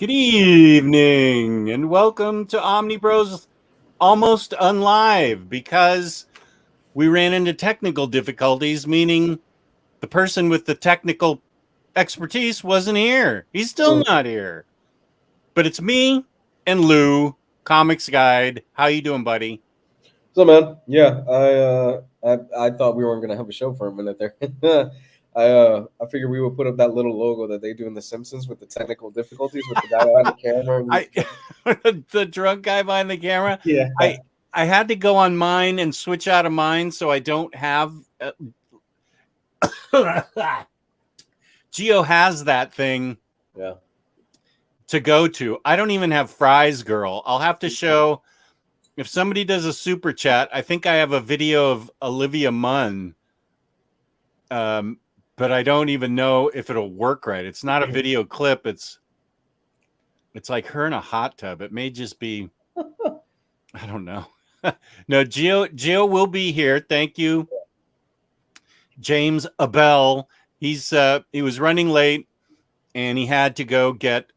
Good evening and welcome to OmniBros Almost Unlive, because we ran into technical difficulties, meaning the person with the technical expertise wasn't here. He's still not here. But it's me and Lou, Comics Guide. How you doing, buddy? So, man, yeah, I thought we weren't gonna have a show for a minute there. I figured we would put up that little logo that they do in The Simpsons with the technical difficulties with the guy behind the camera. The drunk guy behind the camera. Yeah, I had to go on mine and switch out of mine so I don't have. Geo has that thing. Yeah. To go to. I don't even have Fries Girl. I'll have to show. If somebody does a super chat, I think I have a video of Olivia Munn. But I don't even know if it'll work right. It's not a video clip. It's like her in a hot tub. It may just be, I don't know. No, Gio will be here. Thank you. James Abel. He was running late and he had to go get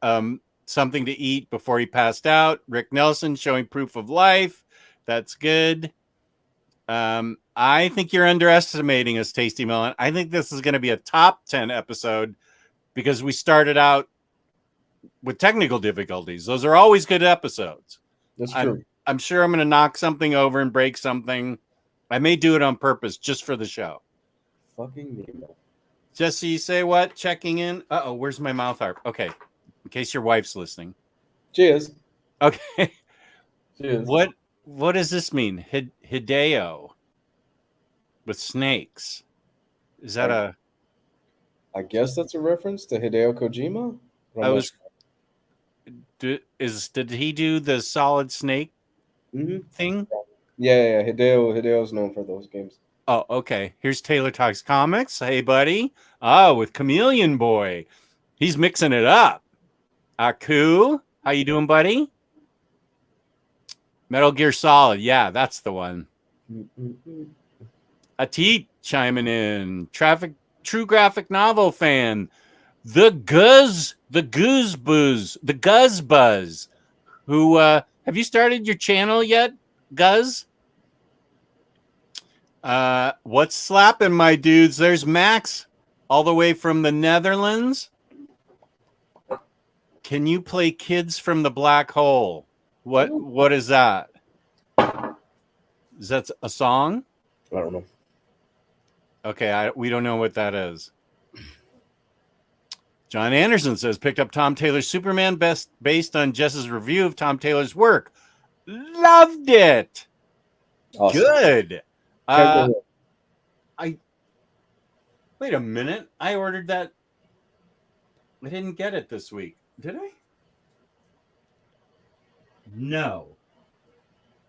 something to eat before he passed out. Rick Nelson showing proof of life. That's good. I think you're underestimating us, Tasty Melon. I think this is going to be a top 10 episode because we started out with technical difficulties. Those are always good episodes. That's true. I'm sure I'm going to knock something over and break something. I may do it on purpose just for the show. Fucking Nemo. Jesse, you say what? Checking in. Uh-oh, where's my mouth harp? Okay, in case your wife's listening. Cheers. Okay. Cheers. What does this mean? Hideo with snakes. Is that I guess that's a reference to Hideo Kojima. Did he do the Solid Snake thing? Yeah. Hideo's known for those games. Oh, okay. Here's Taylor Talks Comics. Hey, buddy. Oh, with Chameleon Boy. He's mixing it up. Aku, how you doing, buddy? Metal Gear Solid. Yeah, that's the one. Atit chiming in. True graphic novel fan. The Guz Buzz. Who have you started your channel yet, Guz? What's slapping, my dudes? There's Max, all the way from the Netherlands. Can you play Kids from the Black Hole? What is that? Is that a song? I don't know. Okay, we don't know what that is. John Anderson says, picked up Tom Taylor's Superman based on Jess's review of Tom Taylor's work. Loved it. Awesome. Good. Wait a minute. I ordered that. I didn't get it this week. Did I? No.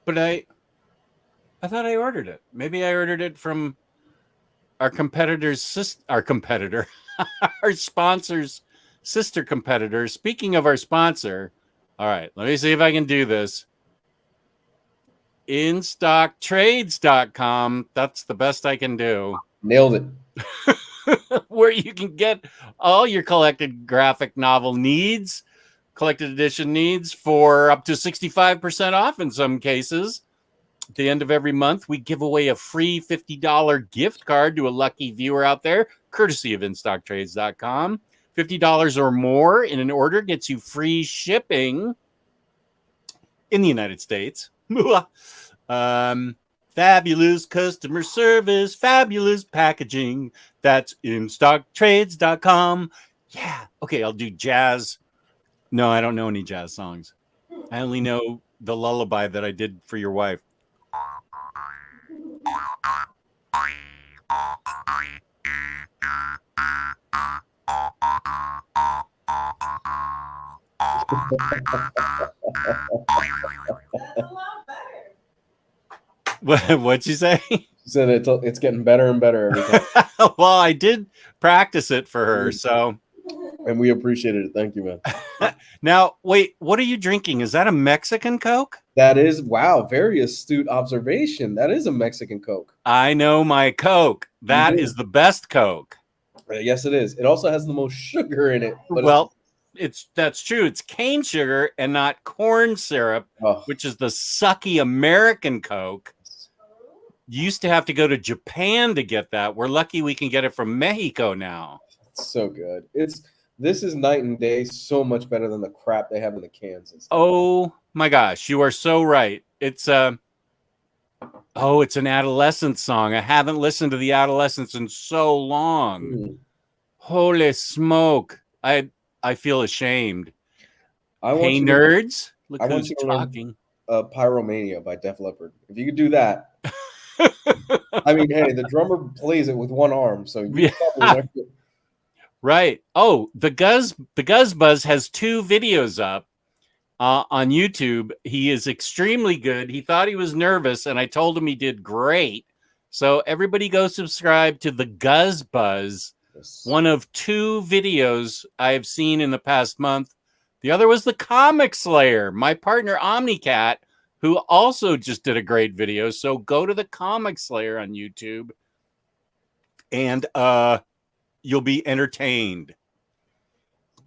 But I thought I ordered it. Maybe I ordered it from our competitor's our sponsor's sister competitor. Speaking of our sponsor, all right, let me see if I can do this. InStockTrades.com. That's the best I can do. Nailed it. Where you can get all your collected graphic novel needs, collected edition needs, for up to 65% off in some cases. At the end of every month, we give away a free $50 gift card to a lucky viewer out there, courtesy of InStockTrades.com. $50 or more in an order gets you free shipping in the United States. Fabulous customer service, fabulous packaging. That's InStockTrades.com. Yeah. Okay, I'll do jazz. No, I don't know any jazz songs. I only know the lullaby that I did for your wife. What'd you say? She said it's getting better and better every time. Well, I did practice it for her, so. And we appreciated it. Thank you, man. Now, wait, what are you drinking? Is that a Mexican Coke? That is, wow, very astute observation. That is a Mexican Coke. I know my Coke. That is the best Coke. Yes, it is. It also has the most sugar in it. But well, that's true. It's cane sugar and not corn syrup, Oh, which is the sucky American Coke. You used to have to go to Japan to get that. We're lucky we can get it from Mexico now. it's so good. This is night and day. So much better than the crap they have in the cans and stuff. Oh my gosh, you are so right. It's it's an Adolescence song. I haven't listened to the Adolescence in so long. Mm. Holy smoke. I feel ashamed. Hey nerds, look who's talking. Pyromania by Def Leppard. If you could do that. I mean, hey, the drummer plays it with one arm, so you probably right. Oh, the Guzz Buzz has 2 videos up on YouTube. He is extremely good. He thought he was nervous, and I told him he did great. So everybody go subscribe to the Guzz Buzz. Yes. One of 2 videos I have seen in the past month. The other was the Comic Slayer, my partner Omnicat, who also just did a great video. So go to the Comic Slayer on YouTube, and you'll be entertained.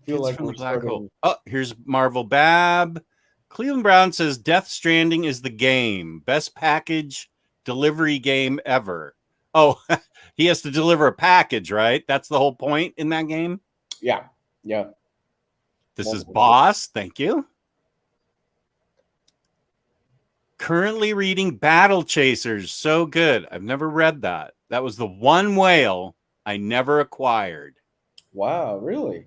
Feel like from the black hole. Oh, here's Marvel Bab. Cleveland Brown says Death Stranding is the game. Best package delivery game ever. Oh, he has to deliver a package, right? That's the whole point in that game? Yeah. Yeah. This is Boss. Thank you. Currently reading Battle Chasers. So good. I've never read that. That was the one whale I never acquired. Wow, really?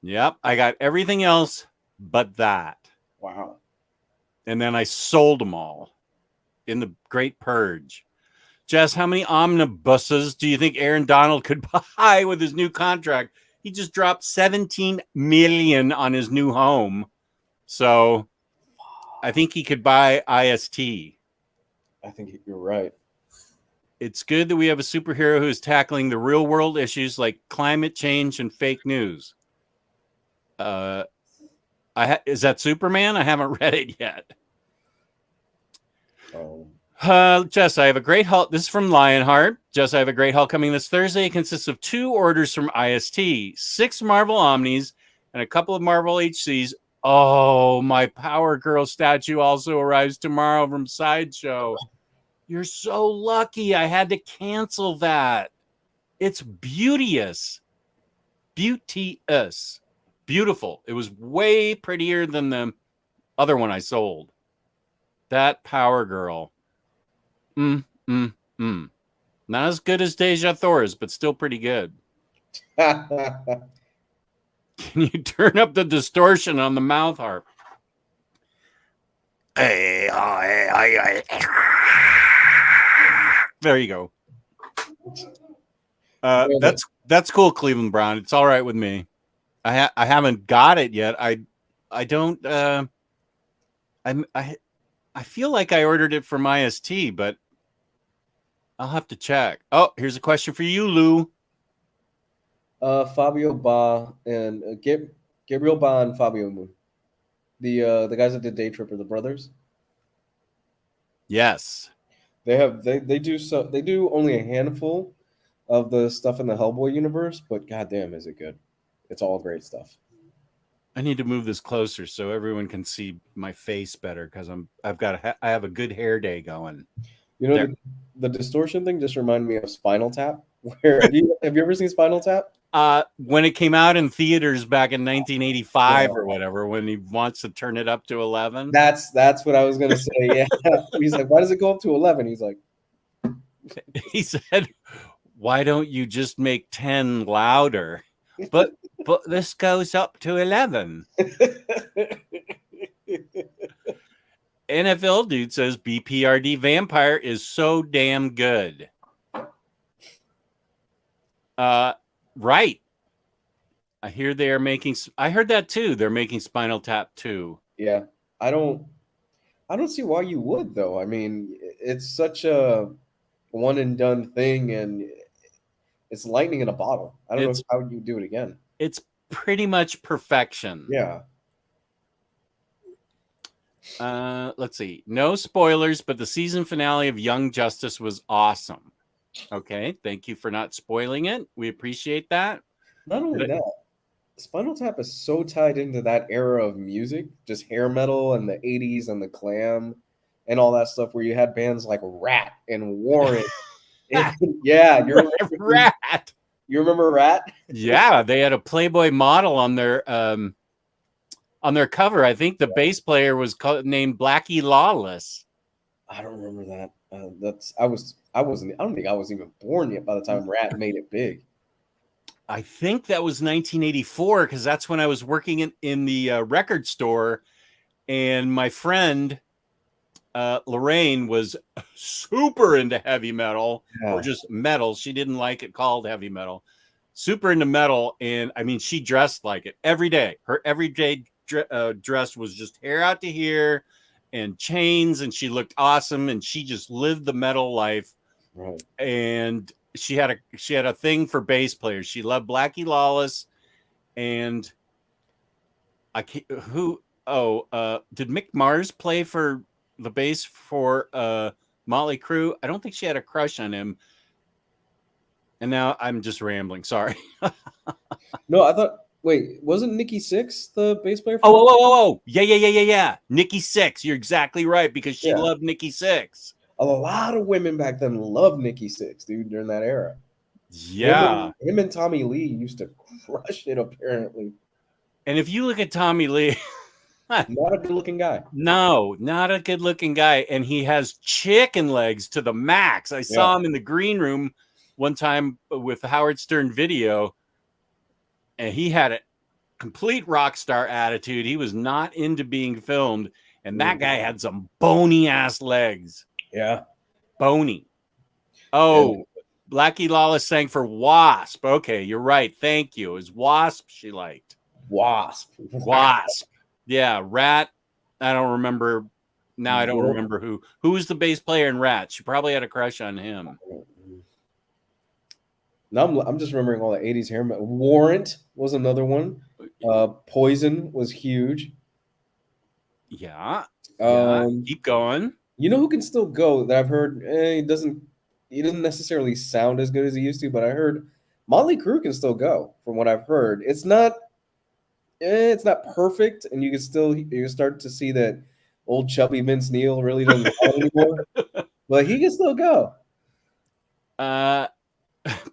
Yep. I got everything else but that. Wow. And then I sold them all in the Great Purge. Jess, how many omnibuses do you think Aaron Donald could buy with his new contract? He just dropped $17 million on his new home. So I think he could buy IST. I think you're right. It's good that we have a superhero who's tackling the real world issues like climate change and fake news. Is that Superman? I haven't read it yet. Oh. Jess, I have a great haul. This is from Lionheart. Jess, I have a great haul coming this Thursday. It consists of 2 orders from IST, 6 Marvel Omnis, and a couple of Marvel HCs. Oh, my Power Girl statue also arrives tomorrow from Sideshow. You're so lucky. I had to cancel that. It's beauteous. Beauteous. Beautiful. It was way prettier than the other one I sold. That Power Girl. Not as good as Deja Thor's, but still pretty good. Can you turn up the distortion on the mouth harp? There you go. That's cool, Cleveland Brown. It's all right with me. I haven't got it yet. I don't. I feel like I ordered it from IST, but I'll have to check. Oh, here's a question for you, Lou. Fabio Ba and Gabriel Ba and Fabio Moon, the guys that did Day Tripper, the brothers. Yes, they do only a handful of the stuff in the Hellboy universe, but goddamn, is it good? It's all great stuff. I need to move this closer so everyone can see my face better because I have a good hair day going. You know, the distortion thing just reminded me of Spinal Tap. Where have you ever seen Spinal Tap? When it came out in theaters back in 1985 or whatever, when he wants to turn it up to 11. That's what I was gonna say. Yeah, he's like, why does it go up to 11? He's like, he said, why don't you just make 10 louder? But this goes up to 11. NFL dude says BPRD Vampire is so damn good. Right. I hear they are making. I heard that too. They're making Spinal Tap 2. Yeah, I don't see why you would though. I mean, it's such a one and done thing, and it's lightning in a bottle. I don't know how you do it again. It's pretty much perfection. Yeah. Let's see. No spoilers, but the season finale of Young Justice was awesome. Okay, thank you for not spoiling it. We appreciate that. Not only that, Spinal Tap is so tied into that era of music, just hair metal and the 80s and the glam and all that stuff where you had bands like Rat and Warren. Yeah, Rat. you remember Rat? Yeah, they had a Playboy model on their cover. I think the bass player was named Blackie Lawless. I don't remember that. I don't think I was even born yet by the time Rat made it big. I think that was 1984 because that's when I was working in the record store, and my friend Lorraine was super into heavy metal or just metal. She didn't like it called heavy metal. Super into metal, and I mean, she dressed like it every day. Her everyday dress was just hair out to here and chains, and she looked awesome, and she just lived the metal life. Right. And she had a thing for bass players. She loved Blackie Lawless, and did Mick Mars play for the bass for Motley Crue? I don't think she had a crush on him. And now I'm just rambling. Sorry. No, I thought. Wait, wasn't Nikki Sixx the bass player? Oh, yeah. Nikki Sixx. You're exactly right because she loved Nikki Sixx. A lot of women back then loved Nikki Sixx, dude, during that era. Yeah. Him and Tommy Lee used to crush it, apparently. And if you look at Tommy Lee, not a good-looking guy. No, not a good-looking guy. And he has chicken legs to the max. I saw him in the green room one time with Howard Stern Video, and he had a complete rock star attitude. He was not into being filmed, and that guy had some bony-ass legs. Yeah. Bony. Oh, Blackie Lawless sang for Wasp. Okay, you're right. Thank you. It was Wasp she liked. Wasp. Yeah, Rat. I don't remember. Now I don't remember who was the bass player in Rat. She probably had a crush on him. Now I'm just remembering all the 80s hair metal. Warrant was another one. Poison was huge. Yeah. Keep going. You know who can still go that I've heard? He doesn't necessarily sound as good as he used to, but I heard Motley Crue can still go. From what I've heard, it's not perfect, and you start to see that old chubby Vince Neil really doesn't go anymore, but he can still go.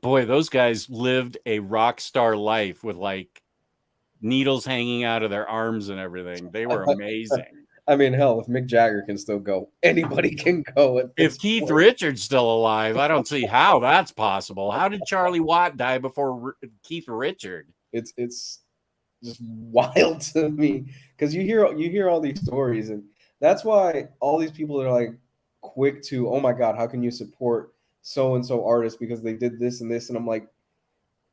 Boy, those guys lived a rock star life with like needles hanging out of their arms and everything. They were amazing. I mean, hell, if Mick Jagger can still go, anybody can go. If Keith Richards still alive, I don't see how that's possible. How did Charlie Watt die before Keith Richard? It's just wild to me because you hear all these stories, and that's why all these people are like quick to, oh my God, how can you support so and so artist because they did this and this? And I'm like,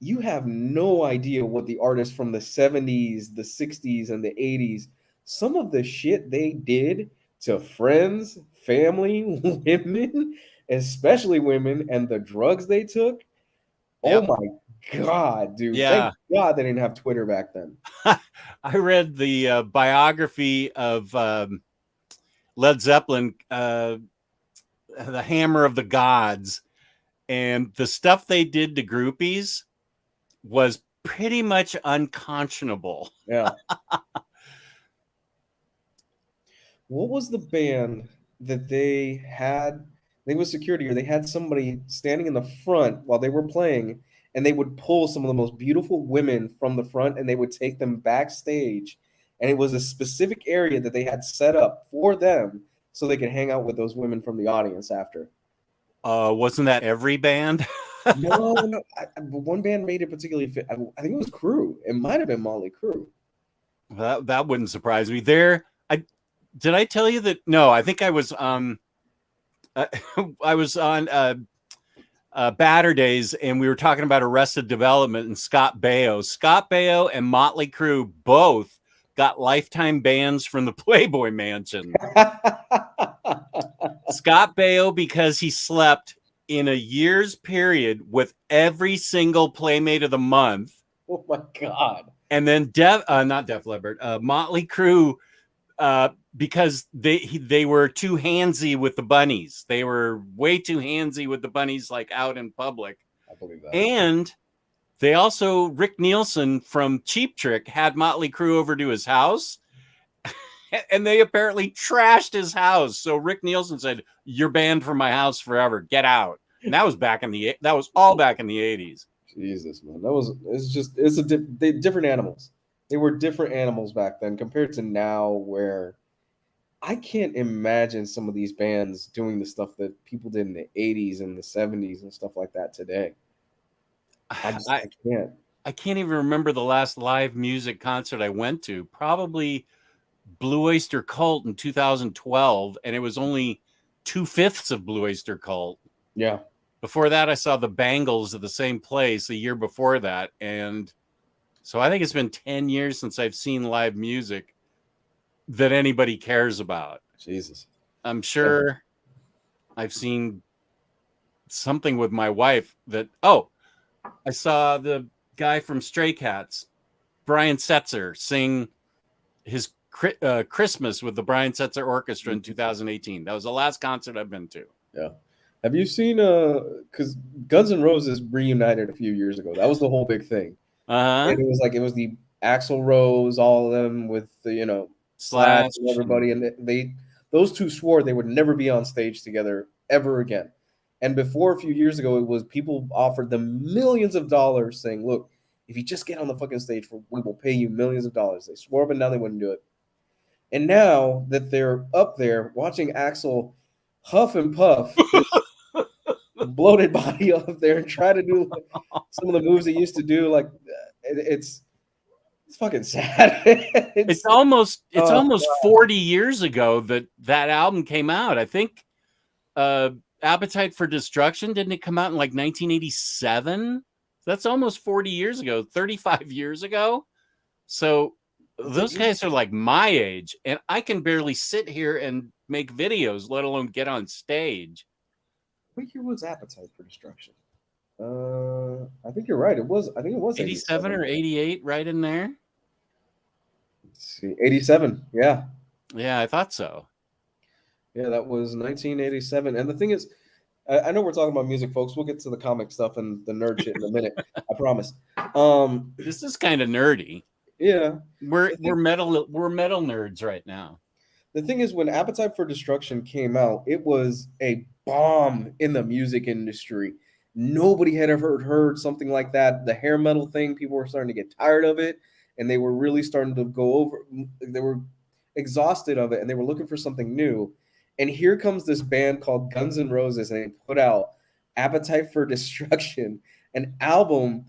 you have no idea what the artists from the 70s, the 60s, and the 80s, some of the shit they did to friends, family, women, especially women, and the drugs they took. Oh my God, dude. Yeah. Thank God they didn't have Twitter back then. I read the biography of Led Zeppelin, The Hammer of the Gods, and the stuff they did to groupies was pretty much unconscionable. Yeah. What was the band that they had? I think it was security, or they had somebody standing in the front while they were playing, and they would pull some of the most beautiful women from the front and they would take them backstage. And it was a specific area that they had set up for them so they could hang out with those women from the audience after. Wasn't that every band? No. One band made it particularly fit. I think it was Crue. It might have been Motley Crue. That wouldn't surprise me. Did I tell you that? No, I think I was I was on Batter Days, and we were talking about Arrested Development and Scott Baio. Scott Baio and Motley Crue both got lifetime bans from the Playboy Mansion. Scott Baio because he slept in a year's period with every single Playmate of the month. Oh my God. And then not Def Leppard, Motley Crue, because they were too handsy with the bunnies. They were way too handsy with the bunnies, like out in public. I believe that. And They also, Rick Nielsen from Cheap Trick had Motley Crue over to his house, and they apparently trashed his house. So Rick Nielsen said, "You're banned from my house forever. Get out." And that was all back in the 80s. Jesus, man, different animals. They were different animals back then compared to now, where I can't imagine some of these bands doing the stuff that people did in the 80s and the 70s and stuff like that today. I can't. I can't even remember the last live music concert I went to. Probably Blue Oyster Cult in 2012, and it was only 2/5 of Blue Oyster Cult. Yeah. Before that, I saw the Bangles at the same place a year before that, and so I think it's been 10 years since I've seen live music that anybody cares about. Jesus. I'm sure I've seen something with my wife that, I saw the guy from Stray Cats, Brian Setzer, sing his Christmas with the Brian Setzer Orchestra in 2018. That was the last concert I've been to. Yeah. Have you seen, because Guns N' Roses reunited a few years ago. That was the whole big thing. Uh-huh. And it was the Axl Rose, all of them with the, Slash and everybody. And those two swore they would never be on stage together ever again. And before a few years ago, it was people offered them millions of dollars saying, look, if you just get on the fucking stage, we will pay you millions of dollars. They swore up and down they wouldn't do it. And now that they're up there watching Axl huff and puff bloated body up there and try to do some of the moves he used to do, like it's fucking sad. it's almost 40 years ago that album came out. I think Appetite for Destruction, didn't it come out in like 1987? That's almost 40 years ago, 35 years ago. So those guys are like my age, and I can barely sit here and make videos, let alone get on stage. What year was Appetite for Destruction? I think you're right. I think it was 87 or 88, right in there. Let's see, 87. Yeah. Yeah, I thought so. Yeah, that was 1987. And the thing is, I know we're talking about music, folks. We'll get to the comic stuff and the nerd shit in a minute. I promise. This is kind of nerdy. Yeah, we're metal nerds right now. The thing is, when Appetite for Destruction came out, it was a bomb in the music industry. Nobody had ever heard something like that. The hair metal thing, people were starting to get tired of it, and they were really starting to go over. They were exhausted of it, and they were looking for something new. And here comes this band called Guns N' Roses, and they put out Appetite for Destruction, an album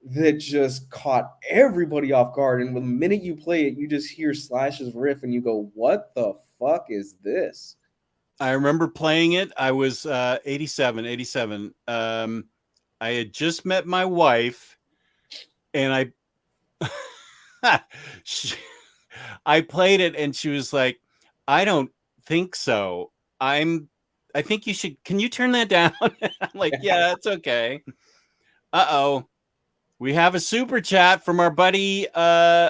that just caught everybody off guard. And the minute you play it, you just hear Slash's riff, and you go, what the fuck is this? I remember playing it. I was 87. I had just met my wife, and I played it, and she was like, I don't think so. I think you should, can you turn that down? I'm like, yeah, it's okay. We have a super chat from our buddy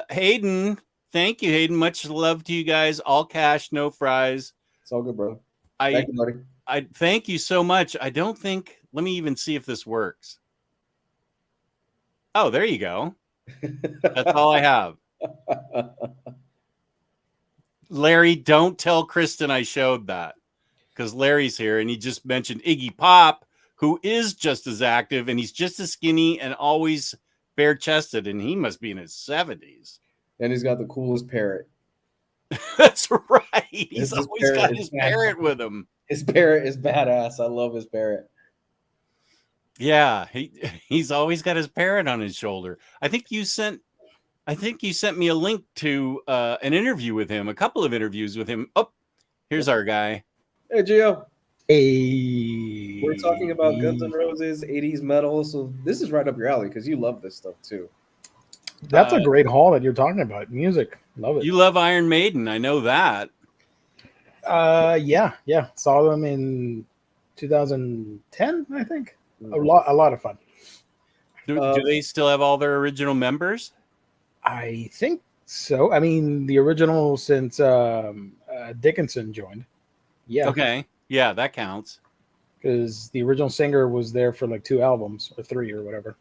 Hayden. Thank you, Hayden. Much love to you guys. All cash, no fries. It's all good, bro. Thank you, buddy. I thank you so much. I don't think, let me even see if this works. Oh, there you go. That's all I have. Larry, don't tell Kristen I showed that, because Larry's here and he just mentioned Iggy Pop, who is just as active, and he's just as skinny and always bare-chested, and he must be in his 70s. And he's got the coolest parrot. That's right. He's always got his parrot with him. His parrot is badass. I love his parrot. Yeah, he's always got his parrot on his shoulder. I think you sent me a link to an interview with him, a couple of interviews with him. Oh, here's our guy. Hey, Gio. Hey. We're talking about Guns N' Roses, 80s metal. So this is right up your alley because you love this stuff too. That's a great haul that you're talking about. Music. Love it. You love Iron Maiden. I know that. Yeah. Saw them in 2010, I think. A lot of fun. Do they still have all their original members? I think so. I mean, the original since Dickinson joined. Yeah. Okay. Yeah, that counts. Because the original singer was there for like 2 albums or 3 or whatever.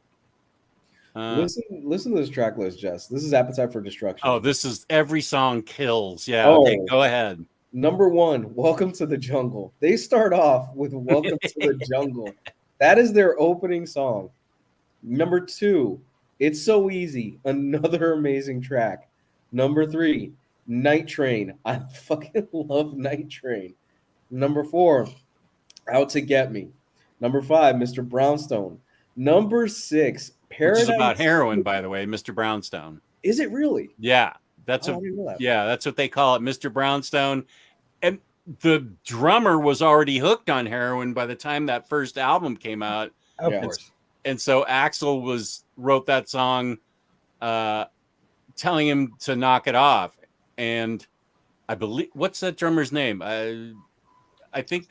Listen to this track list, Jess. This is Appetite for Destruction. Oh, this is every song kills. Yeah. Oh. Okay, go ahead. Number 1, Welcome to the Jungle. They start off with Welcome to the Jungle. That is their opening song. Number 2, It's So Easy. Another amazing track. Number 3, Night Train. I fucking love Night Train. Number 4, Out to Get Me. Number 5, Mr. Brownstone. Number 6, Paradise. Which is about heroin, by the way, Mr. Brownstone. Is it really? Yeah, I didn't know that. Yeah, that's what they call it, Mr. Brownstone. And the drummer was already hooked on heroin by the time that first album came out. Of course. And so Axl wrote that song, telling him to knock it off. And I believe, what's that drummer's name? I think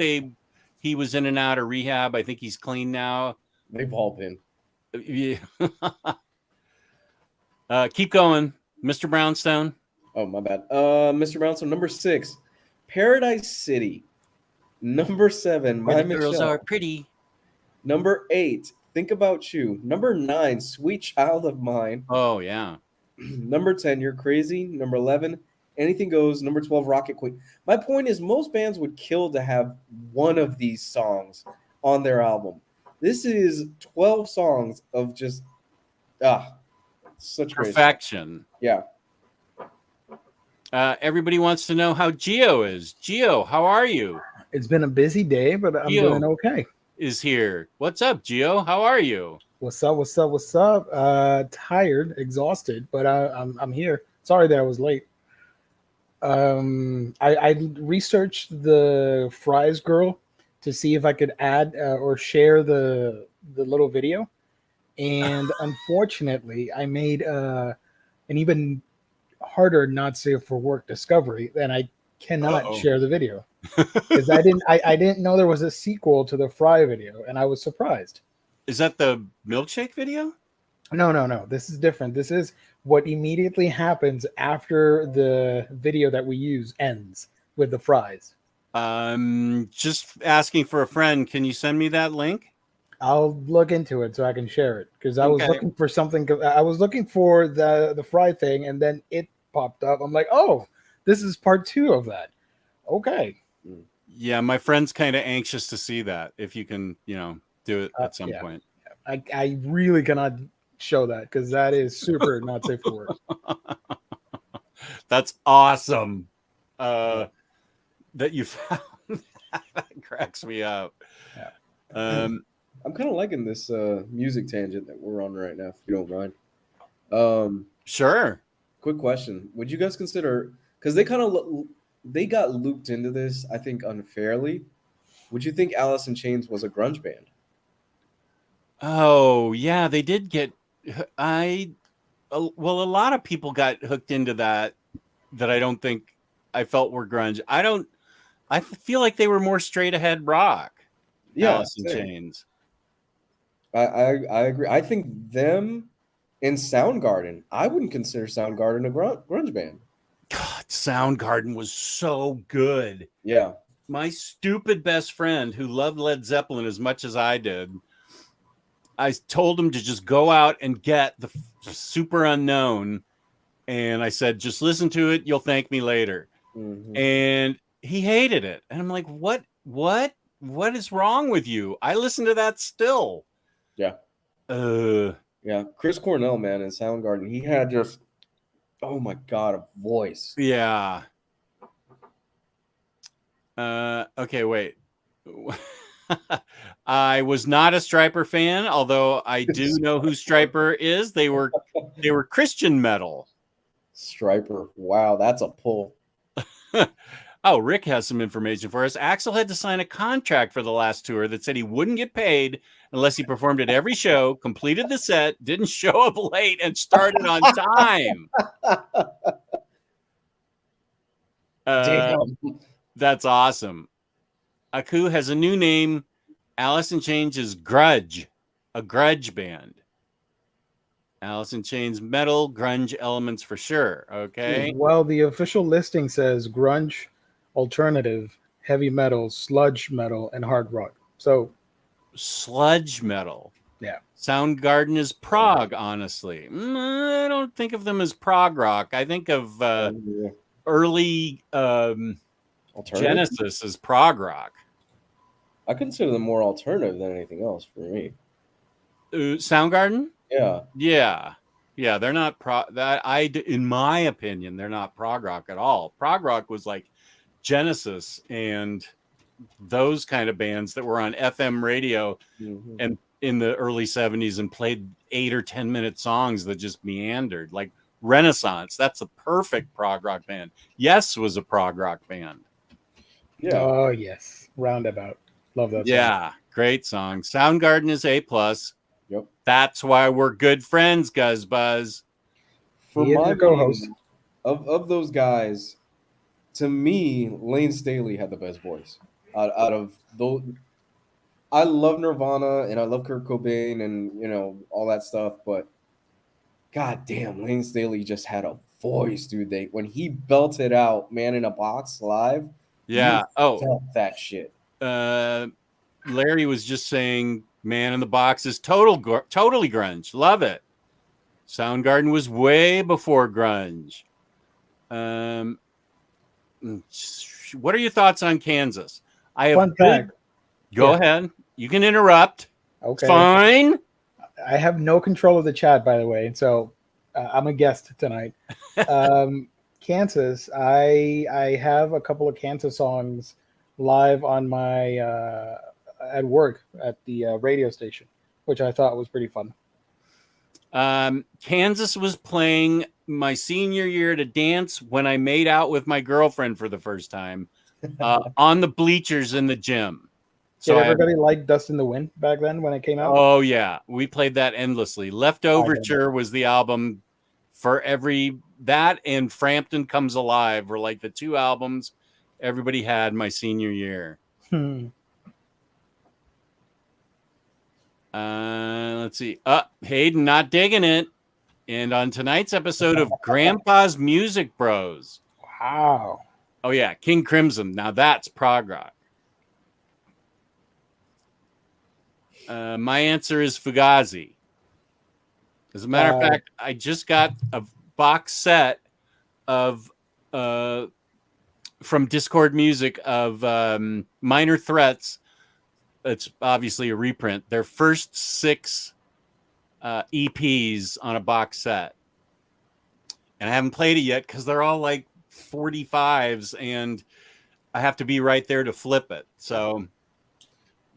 he was in and out of rehab. I think he's clean now. They've all been. Yeah. Keep going, Mr. Brownstone. Oh, my bad. Mr. Brownstone, number 6, Paradise City. Number 7, My The girls Michelle. are pretty. Number 8, Think About You. Number 9, Sweet Child of Mine. Oh, yeah. Number 10, You're Crazy. Number 11, Anything Goes. Number 12, Rocket Queen. My point is, most bands would kill to have one of these songs on their album. This is 12 songs of just such perfection. Yeah. Everybody wants to know how Gio is. Gio, how are you? It's been a busy day, but I'm doing okay. Is here. What's up, Gio? How are you? What's up? Tired, exhausted, but I'm here. Sorry that I was late. I researched the Fries girl to see if I could add or share the little video, and unfortunately, I made an even harder not safe for work discovery. Then I cannot share the video because I didn't know there was a sequel to the Fry video, and I was surprised. Is that the milkshake video? No. This is different. This is what immediately happens after the video that we use ends with the Fries. Just asking for a friend. Can you send me that link? I'll look into it so I can share it because I was looking for something. I was looking for the Fry thing, and then it popped up. I'm like, oh, this is part 2 of that. Okay. Yeah, my friend's kind of anxious to see that. If you can, do it at some point. I really cannot show that because that is super not safe for work. That's awesome. That you found. That cracks me up. Yeah. I'm kind of liking this music tangent that we're on right now, if you don't mind. Sure. Quick question: would you guys consider, because they got looped into this, I think unfairly? Would you think Alice in Chains was a grunge band? Oh yeah, they did get. A lot of people got hooked into that I don't think I felt were grunge. I feel like they were more straight ahead rock. Yeah, Alice in Chains. I agree. I think them and Soundgarden. I wouldn't consider Soundgarden a grunge band. God, Soundgarden was so good. Yeah. My stupid best friend who loved Led Zeppelin as much as I did, I told him to just go out and get the Super Unknown. And I said, just listen to it. You'll thank me later. Mm-hmm. And he hated it. And I'm like, what is wrong with you? I listen to that still. Yeah. Yeah. Chris Cornell, man, in Soundgarden, he had just, oh my God, a voice. Yeah. Okay, wait. I was not a Striper fan, although I do know who Striper is. They were Christian metal. Striper. Wow, that's a pull. Oh, Rick has some information for us. Axl had to sign a contract for the last tour that said he wouldn't get paid unless he performed at every show, completed the set, didn't show up late, and started on time. That's awesome. Aku has a new name. Alice in Chains is Grudge, a grudge band. Alice in Chains metal, grunge elements for sure. Okay. Well, the official listing says grunge, alternative, heavy metal, sludge metal, and hard rock. So, sludge metal. Yeah. Soundgarden is prog, honestly. I don't think of them as prog rock. I think of early Genesis as prog rock. I consider them more alternative than anything else for me. Soundgarden? Yeah. Yeah, they're not in my opinion, they're not prog rock at all. Prog rock was like Genesis and those kind of bands that were on FM radio and in the early 70s and played 8 or 10 minute songs that just meandered, like Renaissance. That's a perfect prog rock band. Yes was a prog rock band. Yeah. Oh yes, Roundabout. Love that. Yeah, great song. Soundgarden is A+. Yep. That's why we're good friends, Guzzbuzz. For my co-host of those guys, to me, Lane Staley had the best voice out of those. I love Nirvana and I love Kurt Cobain and all that stuff, but god damn, Lane Staley just had a voice, dude. When he belted out "Man in a Box" live, yeah, felt that shit. Larry was just saying Man in the Box is totally grunge. Love it. Soundgarden was way before grunge. What are your thoughts on Kansas? I have Go ahead. You can interrupt. Okay. It's fine. I have no control of the chat, by the way, and so I'm a guest tonight. Kansas, I have a couple of Kansas songs live on my at work at the radio station, which I thought was pretty fun. Kansas was playing my senior year at a dance when I made out with my girlfriend for the first time on the bleachers in the gym. Did everybody like Dust in the Wind back then when it came out? Oh, yeah. We played that endlessly. Leftoverture was the album for that and Frampton Comes Alive were like the two albums everybody had my senior year. Let's see. Hayden not digging it. And on tonight's episode of Grandpa's Music Bros. Wow. Oh, yeah. King Crimson. Now that's prog rock. My answer is Fugazi. As a matter of fact, I just got a box set of from Discord Music of Minor Threats. It's obviously a reprint. Their first 6 EPs on a box set. And I haven't played it yet because they're all like 45s and I have to be right there to flip it. So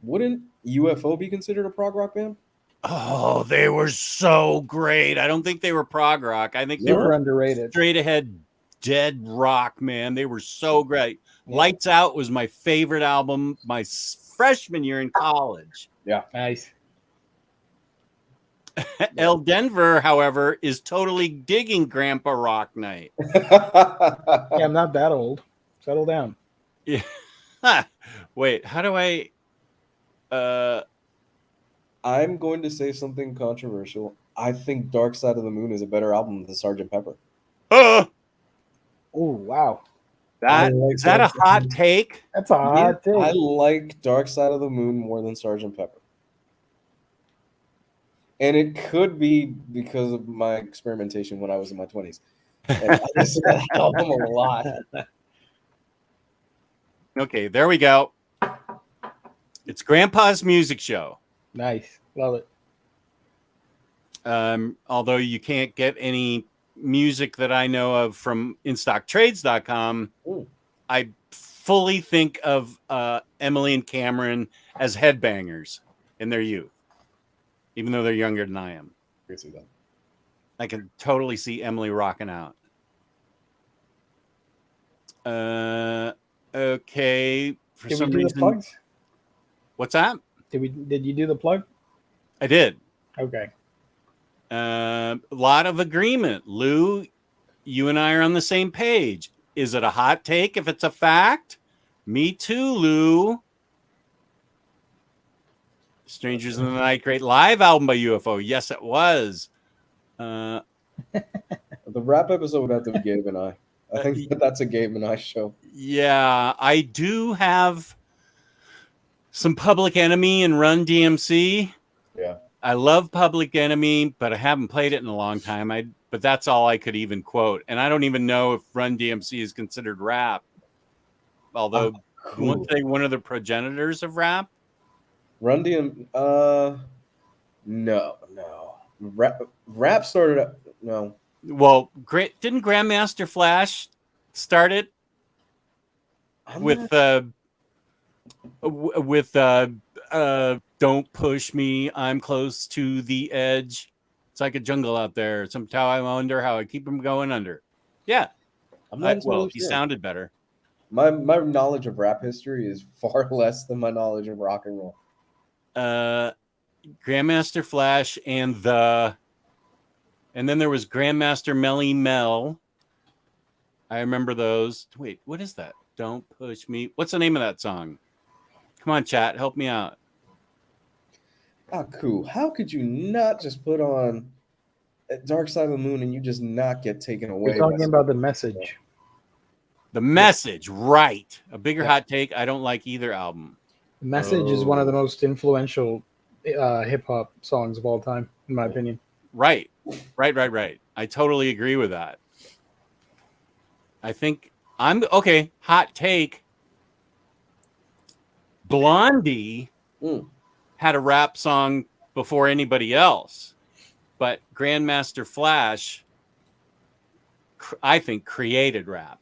wouldn't UFO be considered a prog rock band? Oh, they were so great. I don't think they were prog rock. I think they were underrated. Straight ahead dead rock, man. They were so great. Yeah. Lights Out was my favorite album my freshman year in college. Yeah. Nice. El Denver, however, is totally digging Grandpa Rock Night. Yeah, I'm not that old. Settle down. Yeah. Wait, how do I... I'm going to say something controversial. I think Dark Side of the Moon is a better album than Sgt. Pepper. Oh, wow. Is that a hot take? That's a hot take. I like Dark Side of the Moon more than Sgt. Pepper. And it could be because of my experimentation when I was in my 20s. And I listened to that album a lot. Okay, there we go. It's Grandpa's Music Show. Nice. Love it. Although you can't get any music that I know of from InStockTrades.com, I fully think of Emily and Cameron as headbangers in their youth, even though they're younger than I am. I can totally see Emily rocking out. Okay. For some reason. What's that? Did you do the plug? I did. Okay. A lot of agreement. Lou, you and I are on the same page. Is it a hot take if it's a fact? Me too, Lou. Strangers in the Night, great live album by UFO. Yes, it was. The rap episode would have to be Gabe and I. I think that's a Gabe and I show. Yeah, I do have some Public Enemy and Run DMC. Yeah. I love Public Enemy, but I haven't played it in a long time. But that's all I could even quote. And I don't even know if Run DMC is considered rap. Although, Cool. weren't they one of the progenitors of rap? Run DM. No. Rap started up. No. Well, didn't Grandmaster Flash start it I'm with not- "Don't push me, I'm close to the edge. It's like a jungle out there. Somehow I wonder how I keep him going under." Yeah. I'm not Well, entirely he sure. sounded better. My knowledge of rap history is far less than my knowledge of rock and roll. Grandmaster Flash and then there was Grandmaster Melly Mel. I remember those. Wait, what is that? Don't push me. What's the name of that song? Come on, chat, help me out. Ah, cool. How could you not just put on Dark Side of the Moon and you just not get taken away? You're talking about The Message. The Message, right? A bigger Yeah. hot take. I don't like either album. The Message is one of the most influential hip hop songs of all time, in my opinion. Right. I totally agree with that. I think I'm okay. Hot take. Blondie had a rap song before anybody else, but Grandmaster Flash, I think, created rap.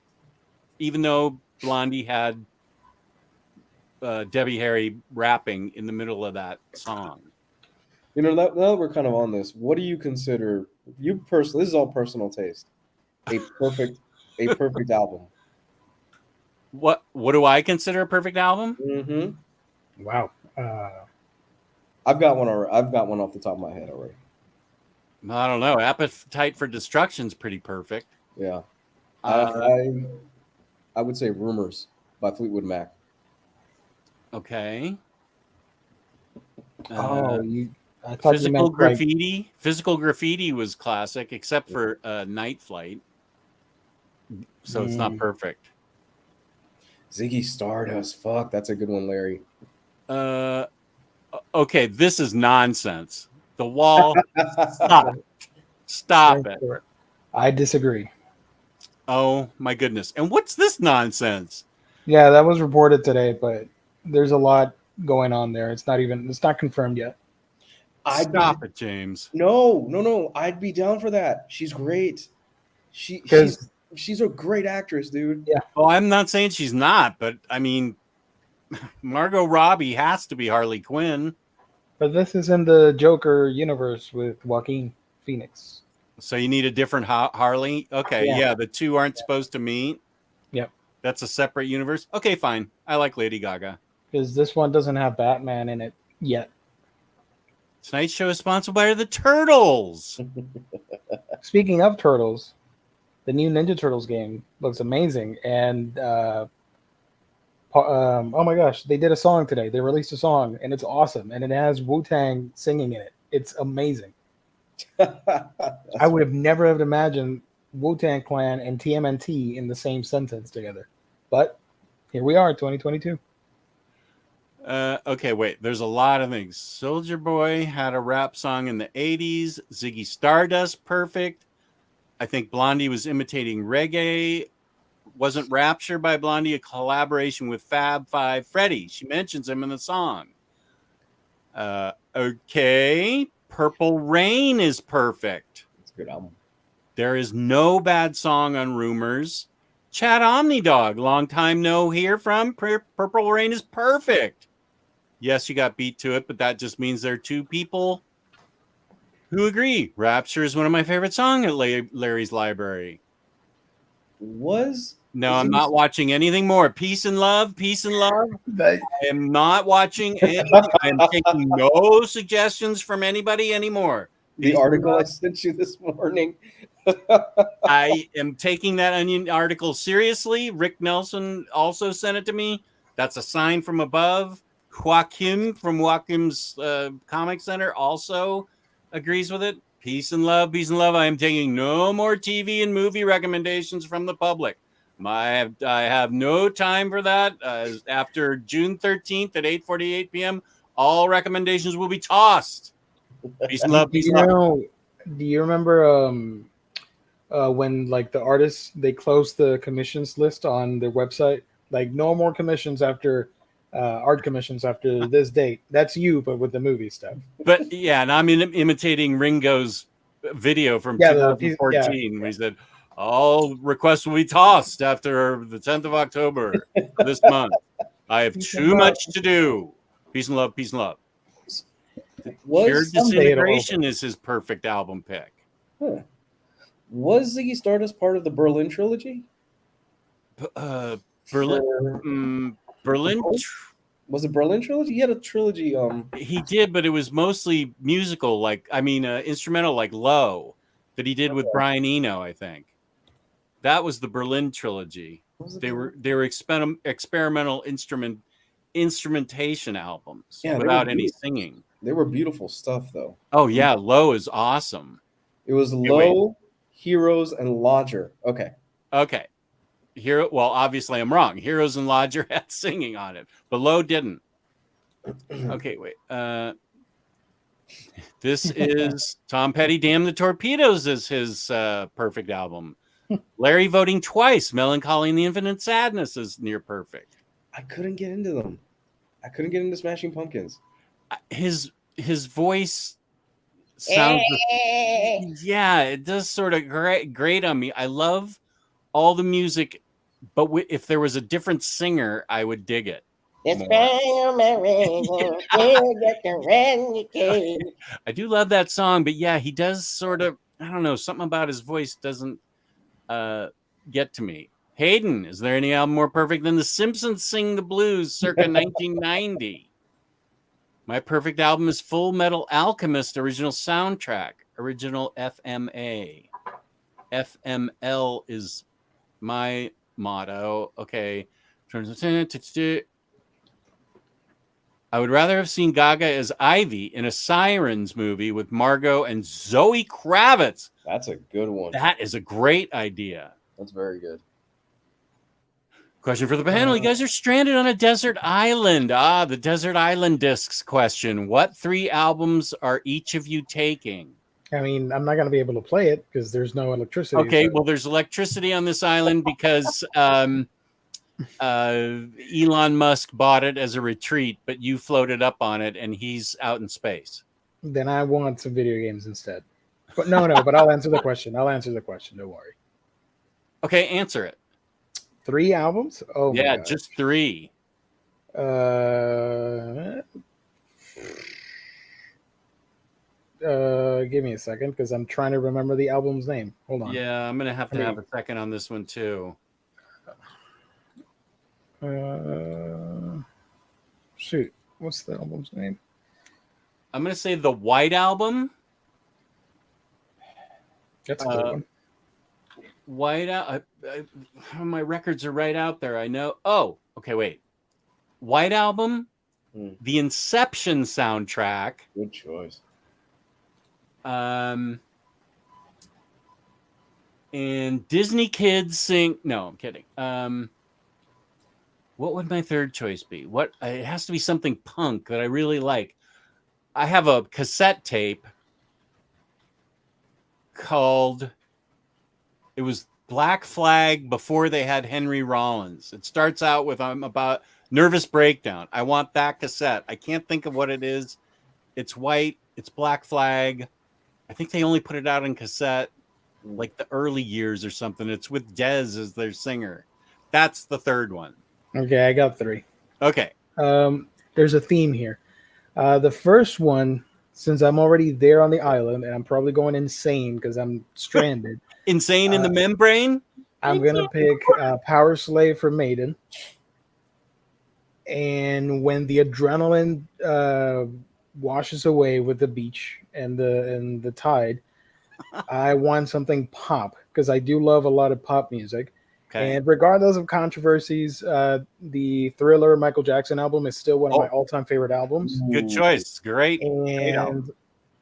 Even though Blondie had Debbie Harry rapping in the middle of that song. You know, now that we're kind of on this, what do you consider you personally? This is all personal taste. A perfect album. What do I consider a perfect album? Mm-hmm. Wow. I've got one off the top of my head already. I don't know. Appetite for Destruction's pretty perfect. Yeah. I would say Rumors by Fleetwood Mac. Okay. I thought you Physical meant Graffiti. Like... Physical Graffiti was classic, except for Night Flight. So it's not perfect. Ziggy Stardust. Fuck, that's a good one, Larry. Okay, this is nonsense. The Wall. Stop it. I disagree. Oh my goodness. And what's this nonsense? Yeah, that was reported today, but there's a lot going on there. It's not confirmed yet. Stop it, James. No. I'd be down for that. She's great. She's a great actress, dude. Yeah. Well, I'm not saying she's not, but I mean, Margot Robbie has to be Harley Quinn. But this is in the Joker universe with Joaquin Phoenix. So you need a different Harley? Okay, yeah, the two aren't supposed to meet. Yep. That's a separate universe? Okay, fine. I like Lady Gaga. Because this one doesn't have Batman in it yet. Tonight's show is sponsored by the Turtles. Speaking of Turtles, the new Ninja Turtles game looks amazing. And, oh my gosh, they did a song today. They released a song, and it's awesome. And it has Wu-Tang singing in it. It's amazing. I would have never have imagined Wu-Tang Clan and TMNT in the same sentence together. But here we are, 2022. Okay, wait. There's a lot of things. Soulja Boy had a rap song in the 80s. Ziggy Stardust, perfect. I think Blondie was imitating reggae. Wasn't Rapture by Blondie a collaboration with Fab Five Freddy? She mentions him in the song. Okay. Purple Rain is perfect. It's a good album. There is no bad song on Rumors. Chad Omnidog, long time no hear from. Purple Rain is perfect. Yes, you got beat to it, but that just means there are two people who agree. Rapture is one of my favorite songs at Larry's Library. I'm not watching anything more. Peace and love. I am not watching anything. I am taking no suggestions from anybody anymore. The article I sent you this morning. I am taking that Onion article seriously. Rick Nelson also sent it to me. That's a sign from above. Joaquin from Joaquin's Comic Center also agrees with it. Peace and love. I am taking no more TV and movie recommendations from the public. I have no time for that. After June 13th at 8:48 p.m., all recommendations will be tossed. Peace and love. Do Peace you and love. know? Do you remember when like the artists they closed the commissions list on their website? Like no more commissions after art commissions after this date. That's you, but with the movie stuff. But yeah, and I'm imitating Ringo's video from Yeah, 2014 when he said, "All requests will be tossed after the 10th of October of this month. I have too much to do. Peace and love. Peace and love." Pure Disintegration is his perfect album pick. Huh. Was Ziggy Stardust part of the Berlin trilogy? Berlin. Berlin. Was it Berlin trilogy? He had a trilogy. He did, but it was mostly musical, instrumental, like Low, that he did with Brian Eno. I think that was the Berlin trilogy. They were experimental instrumentation albums without any singing. They were beautiful stuff, though. Oh yeah, Low is awesome. It was Low, Heroes, and Lodger. Okay. Hero. Well, obviously I'm wrong. Heroes and Lodger had singing on it, but Low didn't. Okay, wait. This is Tom Petty. Damn the Torpedoes is his perfect album. Larry voting twice. Melancholy and the Infinite Sadness is near perfect. I couldn't get into them. I couldn't get into Smashing Pumpkins. His voice sounds. Yeah, it does sort of grate on me. I love all the music, but if there was a different singer, I would dig it. I do love that song, but yeah, he does sort of, I don't know, something about his voice doesn't get to me. Hayden, is there any album more perfect than The Simpsons Sing the Blues circa 1990? My perfect album is Full Metal Alchemist original soundtrack, original FMA. FML is my motto. Okay. I would rather have seen Gaga as Ivy in a Sirens movie with Margot and Zoe Kravitz. That's a good one. That is a great idea. That's very good. Question for the panel. You guys are stranded on a desert island. The desert island discs question. What 3 albums are each of you taking? I mean, I'm not going to be able to play it because there's no electricity. Okay, well, there's electricity on this island because Elon Musk bought it as a retreat, but you floated up on it and he's out in space. Then I want some video games instead. But no, but I'll answer the question. Don't worry. Okay, answer it. 3 albums? Oh, my yeah, God. Just 3. Give me a second because I'm trying to remember the album's name. Hold on. Yeah, I'm gonna have to have a second on this one too. Shoot, what's the album's name? I'm gonna say the White Album. That's a good one. White Album. My records are right out there. I know. Oh, okay. Wait. White Album. The Inception soundtrack. Good choice. And Disney Kids sing. No, I'm kidding. What would my third choice be? It has to be something punk that I really like. I have a cassette tape called. It was Black Flag before they had Henry Rollins. It starts out with I'm about nervous breakdown. I want that cassette. I can't think of what it is. It's white. It's Black Flag. I think they only put it out in cassette like the early years or something. It's with Dez as their singer. That's the third one. Okay, I got 3. Okay. There's a theme here. The first one, since I'm already there on the island and I'm probably going insane because I'm stranded. Insane in the membrane? I'm going to pick Power Slave for Maiden. And when the adrenaline washes away with the beach and the tide, I want something pop because I do love a lot of pop music. Okay. And regardless of controversies, the Thriller Michael Jackson album is still one of my all-time favorite albums. Good choice. Great. And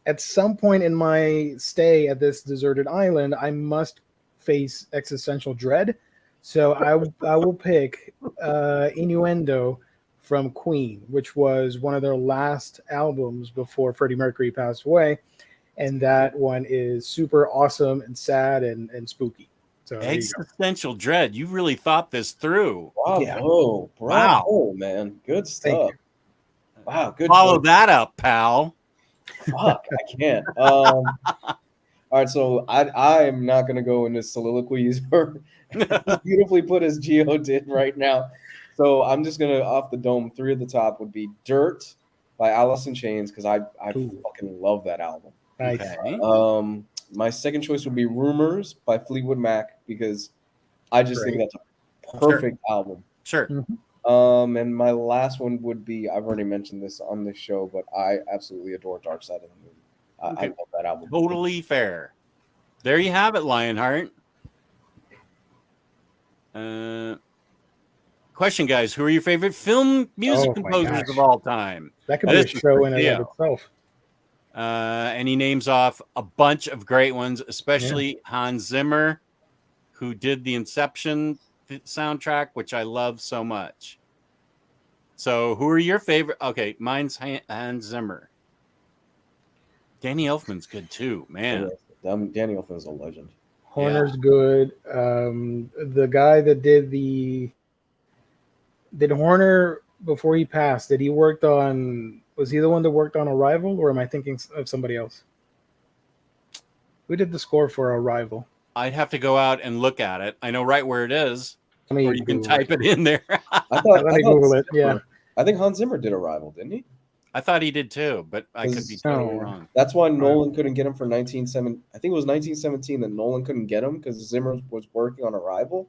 at some point in my stay at this deserted island, I must face existential dread. So I will pick Innuendo from Queen, which was one of their last albums before Freddie Mercury passed away. And that one is super awesome and sad and spooky. So there you go. Existential Dread. You really thought this through. Bravo, bravo, man. Good Thank stuff. you. Wow, good. Follow choice. that up, pal. Fuck, I can't. All right, so I am not gonna go into soliloquies or beautifully put as Gio did right now. So I'm just gonna off the dome. 3 at the top would be Dirt by Alice in Chains because I Ooh. fucking love that album. Nice. Okay. My second choice would be Rumors by Fleetwood Mac because I just think Great. that's a perfect album. Sure. And my last one would be, I've already mentioned this on this show, but I absolutely adore Dark Side of the Moon. I Okay. love that album. Totally fair. There you have it, Lionheart. Question, guys. Who are your favorite film music Oh my composers gosh. of all time? That could Now, be a this is show for in and Gio. of itself. And he names off a bunch of great ones, especially Hans Zimmer, who did the Inception soundtrack, which I love so much. So who are your favorite? Okay, mine's Hans Zimmer. Danny Elfman's good too, man. Danny Elfman's a legend. Horner's good. The guy that did Horner before he passed, did he worked on, was he the one that worked on Arrival, or am I thinking of somebody else? Who did the score for Arrival? I'd have to go out and look at it. I know right where it is, Let me or you can Google type it in there. I thought, Let me Google it. Yeah. I think Hans Zimmer did Arrival, didn't he? I thought he did too, but I could be totally wrong. That's why Nolan couldn't get him for 1917. I think it was 1917 that Nolan couldn't get him because Zimmer was working on Arrival.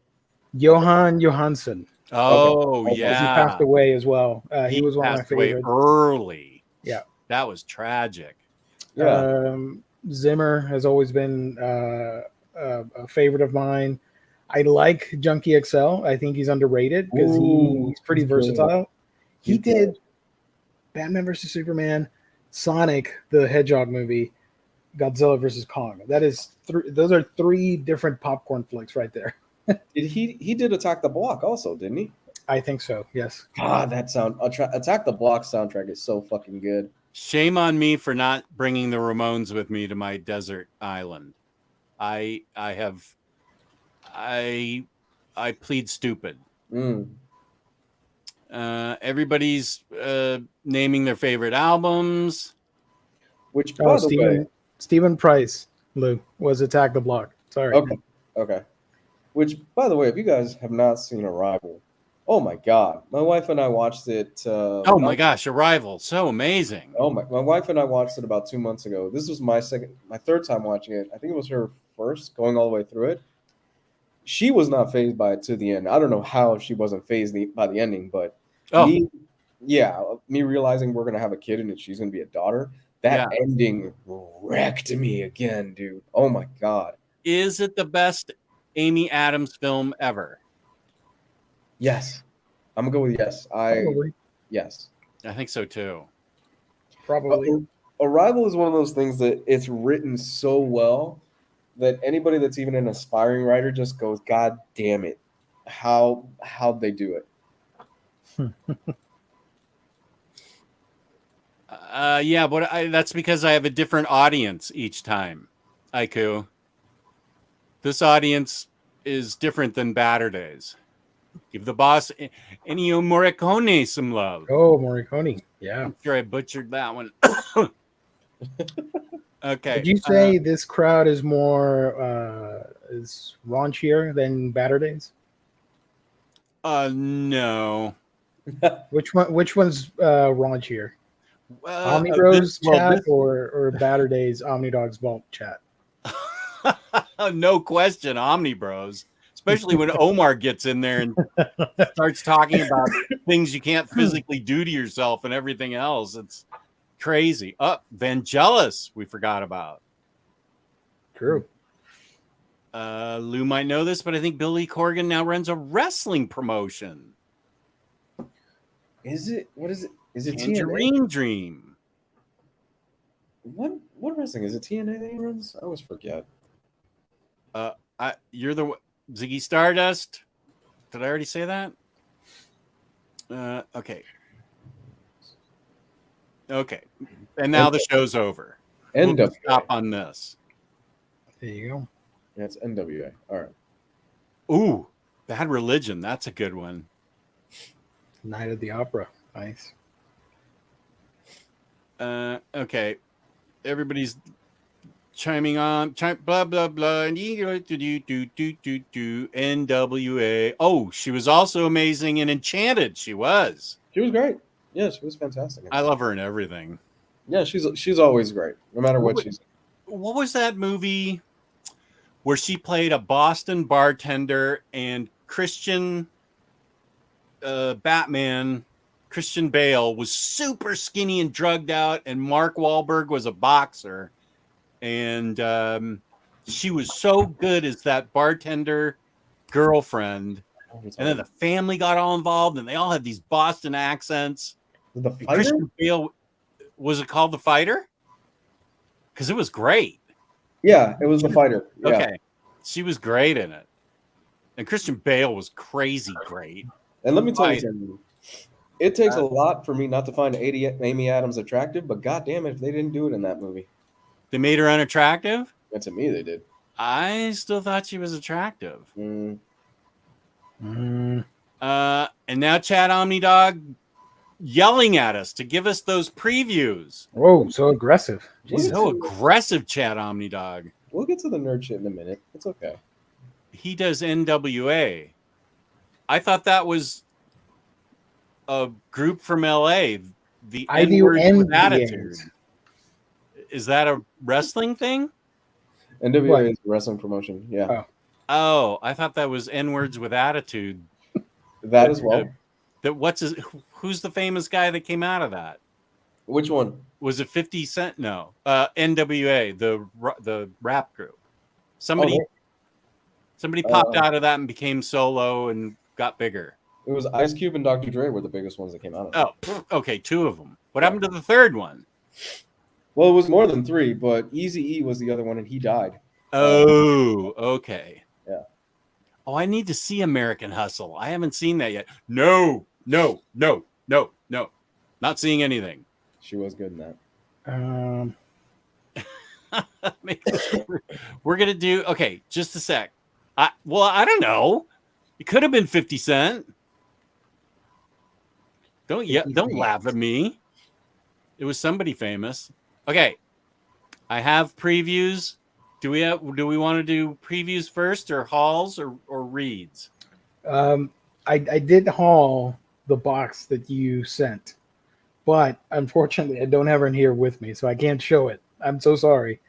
Johan Johansson. Oh, Okay. He yeah. passed away as well. He was one of my passed away favorites. early. Yeah. That was tragic. Yeah. Zimmer has always been a favorite of mine. I like Junkie XL. I think he's underrated because he's pretty versatile. He did Batman versus Superman, Sonic the Hedgehog movie, Godzilla versus Kong. That is those are 3 different popcorn flicks right there. He did Attack the Block also, didn't he? I think so. Yes. God, that Attack the Block soundtrack is so fucking good. Shame on me for not bringing the Ramones with me to my desert island. I plead stupid. Everybody's naming their favorite albums. Which, by the way, Stephen Price, Lou, was Attack the Block. Sorry. Okay. Which, by the way, if you guys have not seen Arrival, oh my God, my wife and I watched it. Oh my gosh, Arrival, so amazing. Oh my wife and I watched it about 2 months ago. This was my 3rd time watching it. I think it was her first, going all the way through it. She was not fazed by it to the end. I don't know how she wasn't fazed by the ending, but me realizing we're gonna have a kid and she's gonna be a daughter. That ending wrecked me again, dude. Oh my God. Is it the best Amy Adams film ever? Yes. I'm gonna go with yes. Yes. I think so too. Probably. Arrival is one of those things that it's written so well that anybody that's even an aspiring writer just goes, God damn it. How'd they do it? But that's because I have a different audience each time, Aiku. This audience is different than Batter Days. Give the boss Ennio Morricone some love. Oh, Morricone. Yeah. I'm sure I butchered that one. Okay. Did you say this crowd is more is raunchier than Batter Days? No. Which one's raunchier? OmniBros chat or Batter Days OmniDogs Vault chat? No question, OmniBros. Especially when Omar gets in there and starts talking about things you can't physically do to yourself and everything else. It's crazy. Vangelis, we forgot about. True. Lou might know this, but I think Billy Corgan now runs a wrestling promotion. Is it? What is it? Is it Tangerine TNA? Dream. What wrestling is it? TNA that he runs? I always forget. You're the Ziggy Stardust. Did I already say that? Okay. Okay. And now the show's over. We'll NWA. stop on this. There you go. Yeah, it's NWA. All right. Ooh, Bad Religion. That's a good one. Night of the Opera. Nice. Okay. Everybody's chiming on. Blah, blah, blah. And NWA. Oh, she was also amazing in Enchanted. She was. She was great. Yeah, she was fantastic. I love her in everything. Yeah, she's always great, no matter what she's. What was that movie where she played a Boston bartender and Christian Batman, Christian Bale, was super skinny and drugged out, and Mark Wahlberg was a boxer, and she was so good as that bartender girlfriend, and then the family got all involved, and they all had these Boston accents. The Fighter? Christian Bale, was it called The Fighter? Because it was great. Yeah, it was The Fighter. Yeah. Okay. She was great in it. And Christian Bale was crazy great. And let me tell you something. It takes a lot for me not to find Amy Adams attractive, but goddamn it if they didn't do it in that movie. They made her unattractive? And to me, they did. I still thought she was attractive. Mm. And now Chad Omnidog yelling at us to give us those previews. Whoa, so aggressive. He's so aggressive, Chad Omnidog. We'll get to the nerd shit in a minute. It's okay. He does NWA. I thought that was a group from LA. The N-Words with Attitude. Is that a wrestling thing? NWA is a wrestling promotion. Yeah. Oh, I thought that was N-Words with Attitude. That as well. Who's the famous guy that came out of that? Which one? Was it 50 Cent? No. NWA, the rap group. Somebody popped out of that and became solo and got bigger. It was Ice Cube and Dr. Dre were the biggest ones that came out of it. Oh, okay, two of them. What happened to the third one? Well, it was more than three, but Eazy-E was the other one, and he died. Oh, okay. Yeah. Oh, I need to see American Hustle. I haven't seen that yet. No. Not seeing anything. She was good in that. We're gonna do okay. Just a sec. I don't know. It could have been 50 Cent. Don't laugh at me. It was somebody famous. Okay, I have previews. Do we want to do previews first, or hauls, or reads? I did haul the box that you sent, but unfortunately, I don't have it here with me, so I can't show it. I'm so sorry,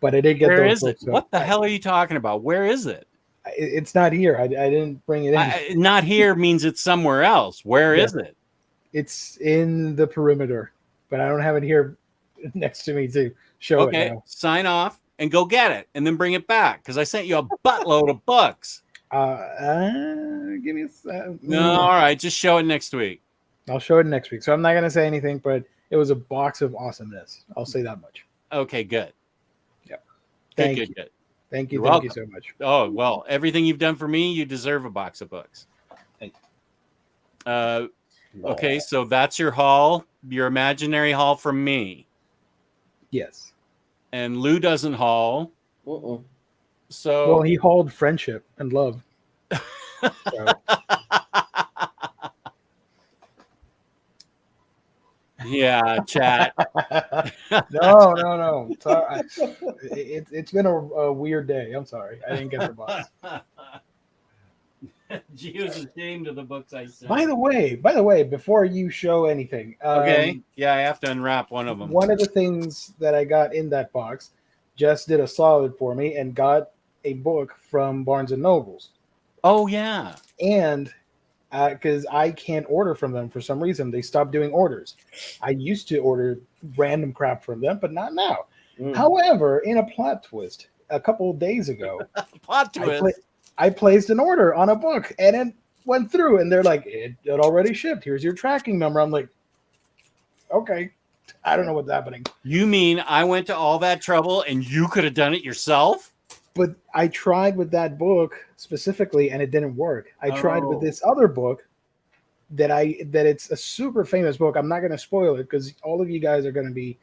but I did get. Where is it? What the hell are you talking about? Where is it? It's not here. I didn't bring it in. Not here means it's somewhere else. Where is it? It's in the perimeter, but I don't have it here next to me to show it. Okay, sign off and go get it, and then bring it back because I sent you a buttload of books. Give me a no. All right, just show it next week. I'll show it next week. So I'm not going to say anything, but it was a box of awesomeness. I'll say that much. Okay, good. Yeah. Good. Thank you. You're Thank you so much. Oh, well, everything you've done for me, you deserve a box of books. Thank you. Okay, so that's your haul, your imaginary haul from me. Yes. And Lou doesn't haul. Uh-uh. So well, he hauled friendship and love. So. Yeah, chat. No. Sorry. It's been a weird day. I'm sorry. I didn't get the box. Gio's ashamed of the books I sent. By the way, before you show anything, okay, yeah, I have to unwrap one of them. One of the things that I got in that box, Jess did a solid for me and got a book from Barnes and Nobles. Oh yeah, and because I can't order from them for some reason, they stopped doing orders. I used to order random crap from them, but not now. However, in a plot twist, a couple of days ago, plot twist. I placed an order on a book and it went through and they're like, it already shipped. Here's your tracking number. I'm like, okay, I don't know what's happening. You mean I went to all that trouble and you could have done it yourself? But I tried with that book specifically and it didn't work. I tried with this other book that it's a super famous book. I'm not going to spoil it because all of you guys are going to be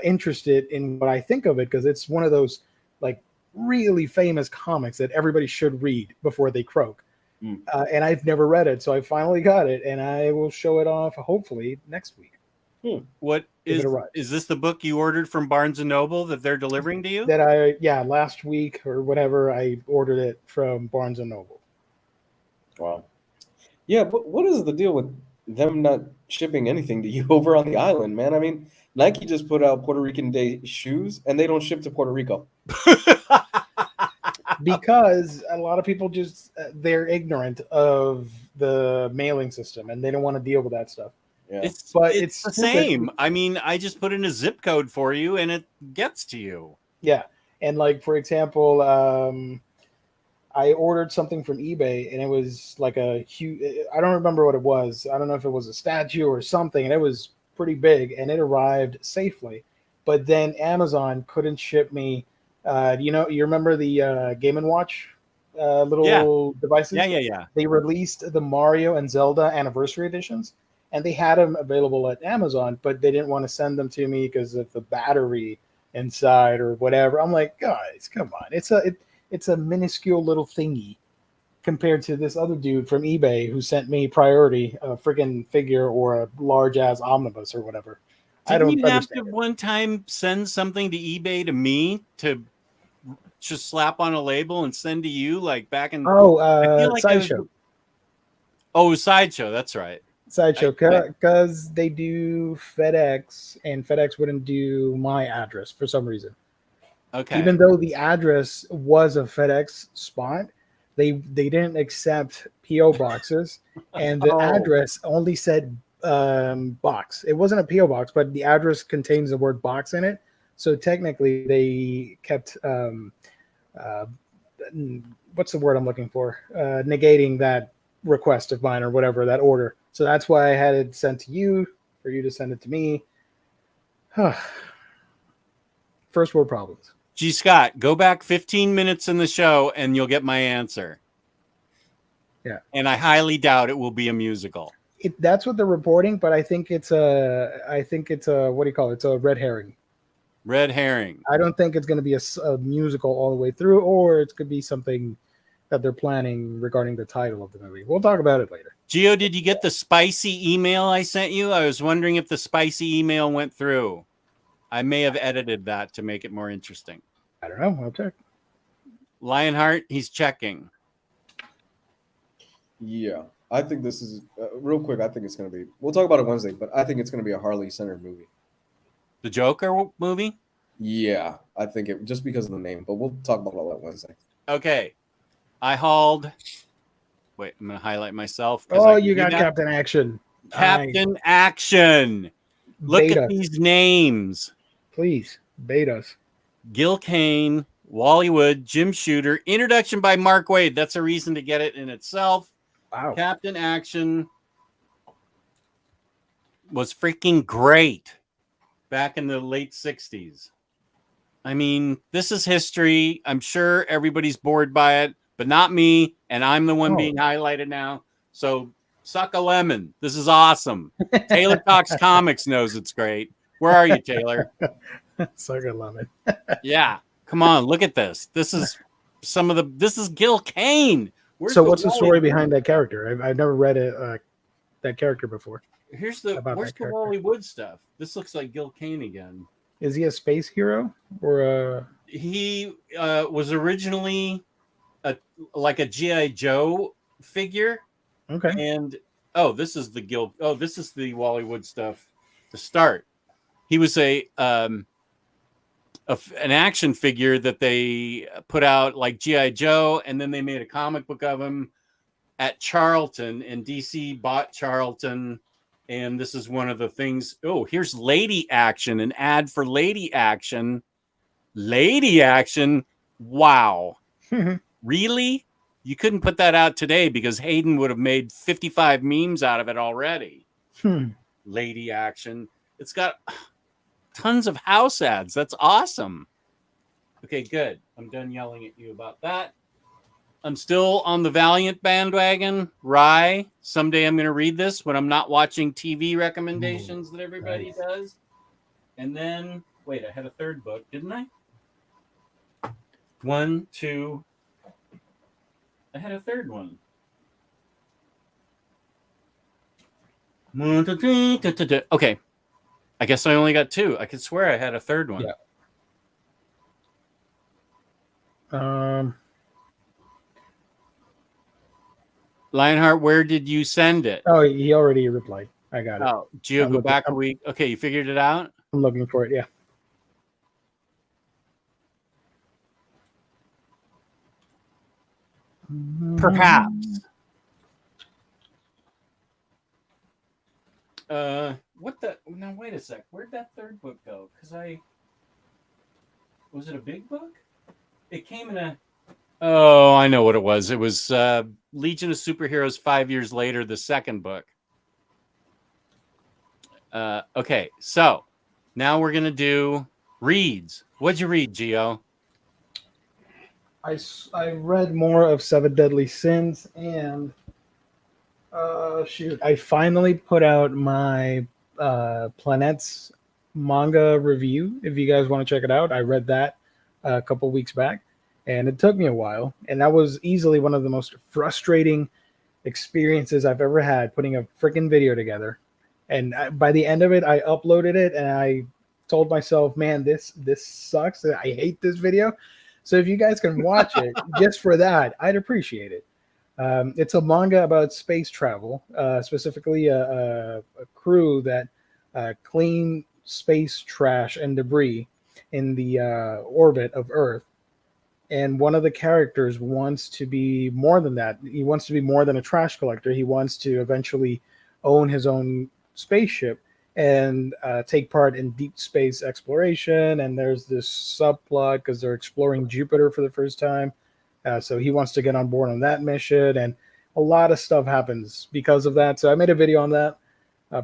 interested in what I think of it, because it's one of those like really famous comics that everybody should read before they croak. And I've never read it, so I finally got it, and I will show it off hopefully next week. What is this the book you ordered from Barnes and Noble that they're delivering to you? That last week or whatever, I ordered it from Barnes and Noble. Wow. Yeah, but what is the deal with them not shipping anything to you over on the island, man? I mean, Nike just put out Puerto Rican Day shoes, and they don't ship to Puerto Rico. Because a lot of people just they're ignorant of the mailing system, and they don't want to deal with that stuff. Yeah. It's the same. I mean, I just put in a zip code for you, and it gets to you. Yeah, and like for example, I ordered something from eBay, and it was like a huge. I don't remember what it was. I don't know if it was a statue or something, and it was pretty big, and it arrived safely. But then Amazon couldn't ship me. You remember the Game & Watch little devices? Yeah. They released the Mario and Zelda anniversary editions, and they had them available at Amazon, but they didn't want to send them to me because of the battery inside or whatever. I'm like, guys, come on. It's a minuscule little thingy compared to this other dude from eBay who sent me priority a freaking figure or a large ass omnibus or whatever. Didn't you have to one time send something to eBay to me to just slap on a label and send to you, like back in Sideshow? Sideshow. That's right. Sideshow, because they do FedEx, and FedEx wouldn't do my address for some reason. Okay. Even though the address was a FedEx spot, they didn't accept PO boxes, and the address only said box. It wasn't a PO box, but the address contains the word box in it. So technically, they kept what's the word I'm looking for? Negating that request of mine or whatever, that order. So that's why I had it sent to you for you to send it to me. First world problems. G. Scott, go back 15 minutes in the show and you'll get my answer. Yeah. And I highly doubt it will be a musical. That's what they're reporting, but I think it's a what do you call it? It's a red herring. Red herring. I don't think it's going to be a musical all the way through, or it could be something that they're planning regarding the title of the movie. We'll talk about it later. Gio, did you get the spicy email I sent you? I was wondering if the spicy email went through. I may have edited that to make it more interesting. I don't know. I'll check. Lionheart, he's checking. Yeah, I think this is real quick. I think it's going to be. We'll talk about it Wednesday, but I think it's going to be a Harley-centered movie. The Joker movie? Yeah, I think it just because of the name, but we'll talk about all that Wednesday. Okay. I hauled. Wait, I'm going to highlight myself. Oh, you got Captain Action. Captain Action. Look at these names. Please, bait us. Gil Kane, Wally Wood, Jim Shooter. Introduction by Mark Waid. That's a reason to get it in itself. Wow. Captain Action was freaking great back in the late 60s. I mean, this is history. I'm sure everybody's bored by it, but not me, and I'm the one being highlighted now. So suck a lemon. This is awesome. Taylor Cox Comics knows it's great. Where are you, Taylor? Suck a lemon. Yeah. Come on, look at this. This is this is Gil Kane. So what's the story behind that character? I've never read that character before. Where's the Wally Wood stuff? This looks like Gil Kane again. Is he a space hero or He was originally like a G.I. Joe figure. Okay. And this is the Wally Wood stuff to start. He was an action figure that they put out like G.I. Joe, and then they made a comic book of him at Charlton, and DC bought Charlton. And this is one of the things. Oh, here's Lady Action, an ad for Lady Action. Lady Action. Wow. Really? You couldn't put that out today because Hayden would have made 55 memes out of it already. Lady Action. It's got tons of house ads. That's awesome. Okay, good. I'm done yelling at you about that. I'm still on the Valiant bandwagon. Rye. Someday I'm going to read this when I'm not watching TV recommendations that everybody nice. does. And then, wait, I had a third book, didn't I? One, two. I had a third one. Okay. I guess I only got two. I could swear I had a third one. Yeah. Lionheart, where did you send it? Oh, he already replied. I got it. Oh, Gio, go back a week. Okay, you figured it out? I'm looking for it, yeah. Perhaps. What the? Now wait a sec. Where'd that third book go? Was it a big book? It came in a. Oh, I know what it was. It was Legion of Superheroes 5 years later, the second book. Okay, so now we're gonna do reads. What'd you read, Gio? I read more of Seven Deadly Sins, and I finally put out my Planets manga review. If you guys want to check it out, I read that a couple weeks back, and it took me a while, and that was easily one of the most frustrating experiences I've ever had, putting a freaking video together. And by the end of it, I uploaded it, and I told myself, man, this sucks. I hate this video. So if you guys can watch it just for that, I'd appreciate it. It's a manga about space travel, specifically a crew that clean space trash and debris in the orbit of Earth. And one of the characters wants to be more than that. He wants to be more than a trash collector. He wants to eventually own his own spaceship and take part in deep space exploration. And there's this subplot because they're exploring Jupiter for the first time. So he wants to get on board on that mission, and a lot of stuff happens because of that. So I made a video on that.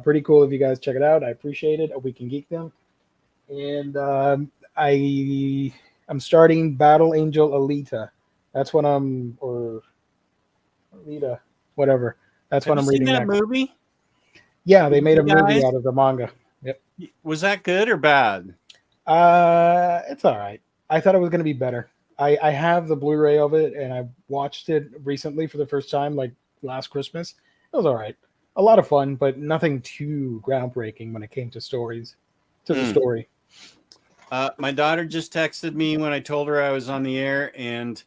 Pretty cool if you guys check it out. I appreciate it. We can geek them. And I'm starting Battle Angel Alita. That's what or Alita, whatever. That's what I'm reading. Have you seen that movie? Yeah, they made a movie out of the manga. Yep. Was that good or bad? It's all right. I thought it was going to be better. I have the Blu-ray of it, and I watched it recently for the first time, like last Christmas. It was all right. A lot of fun, but nothing too groundbreaking when it came to stories. The story. My daughter just texted me when I told her I was on the air, and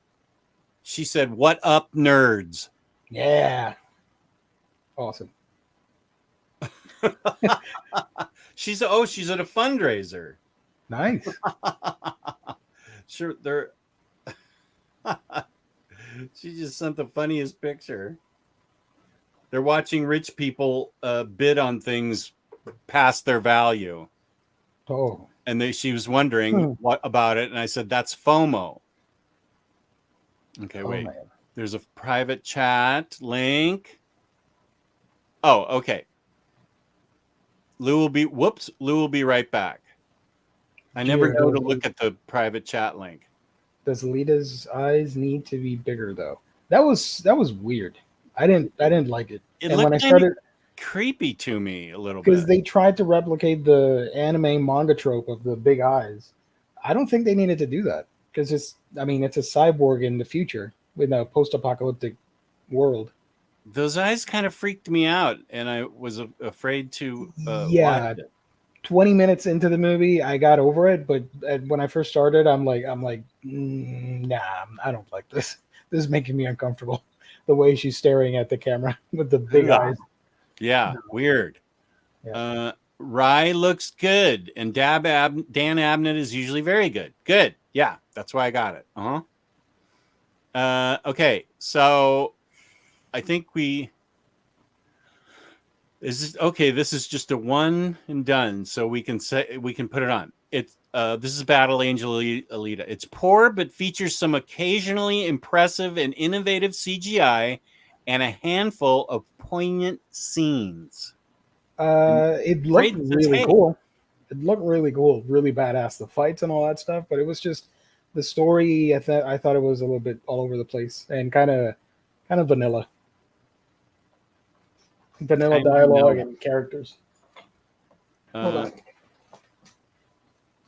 she said, "What up, nerds?" Yeah. Awesome. she's at a fundraiser. Nice. Sure, they're. She just sent the funniest picture. They're watching rich people bid on things past their value. Oh. And she was wondering what about it, and I said that's FOMO. Okay, wait. Man. There's a private chat link. Oh, okay. Lou will be right back. I never know to look at the private chat link. Does Alita's eyes need to be bigger though? That was weird. I didn't like it. It and looked when I started creepy to me a little bit because they tried to replicate the anime manga trope of the big eyes. I don't think they needed to do that because it's a cyborg in the future in a post-apocalyptic world. Those eyes kind of freaked me out, and I was afraid to. Watch it. 20 minutes into the movie, I got over it, but when I first started, I'm like, nah, I don't like this. This is making me uncomfortable. The way she's staring at the camera with the big eyes. Yeah, weird. Yeah. Rye looks good, and Dan Abnett is usually very good. Good. Yeah, that's why I got it. Okay, so I think this is just a one and done, so we can put it on. This is Battle Angel Alita. It's poor, but features some occasionally impressive and innovative CGI and a handful of poignant scenes. It looked really cool. It looked really cool, really badass, the fights and all that stuff, but it was just The story, I thought it was a little bit all over the place and kind of vanilla. Vanilla Kind of dialogue vanilla. and characters. Hold on.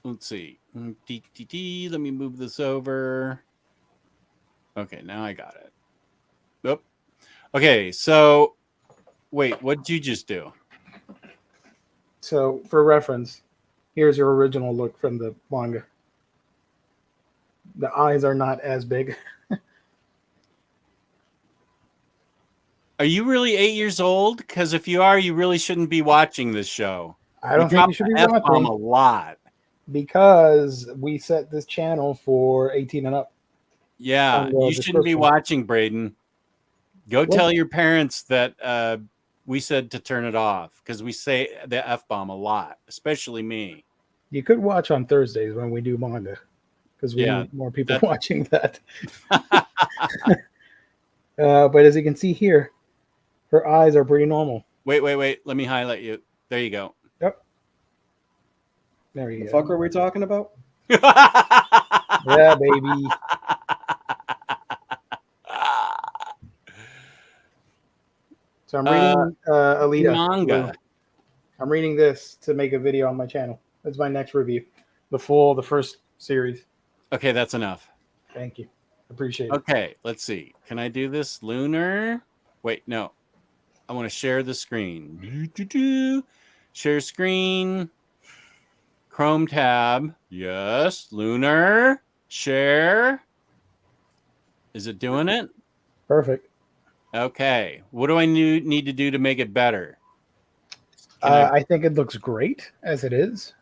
Let's see. Let me move this over. Okay, now I got it. Nope. Okay, so wait, what did you just do? So, for reference, here's your original look from the manga. The eyes are not as big. Are you really 8 years old? Because if you are, you really shouldn't be watching this show. I don't think you should be F-bomb watching a lot. because we set this channel for 18 and up. Yeah, you shouldn't be watching, Braden. Go tell your parents that we said to turn it off because we say the F-bomb a lot, especially me. You could watch on Thursdays when we do manga because we need more people watching that. But as you can see here, her eyes are pretty normal. Wait. Let me highlight you. There you go. Yep. There you go. The fuck are we talking about? Yeah, baby. So I'm reading Alita manga. I'm reading this to make a video on my channel. That's my next review. The first series. Okay, that's enough. Thank you. Appreciate it. Okay, let's see. Can I do this? Lunar? Wait, no. I want to share the screen. Share screen. Chrome tab. Yes. Lunar. Share. Is it doing it? Perfect. Okay. What do I need to do to make it better? I think it looks great as it is.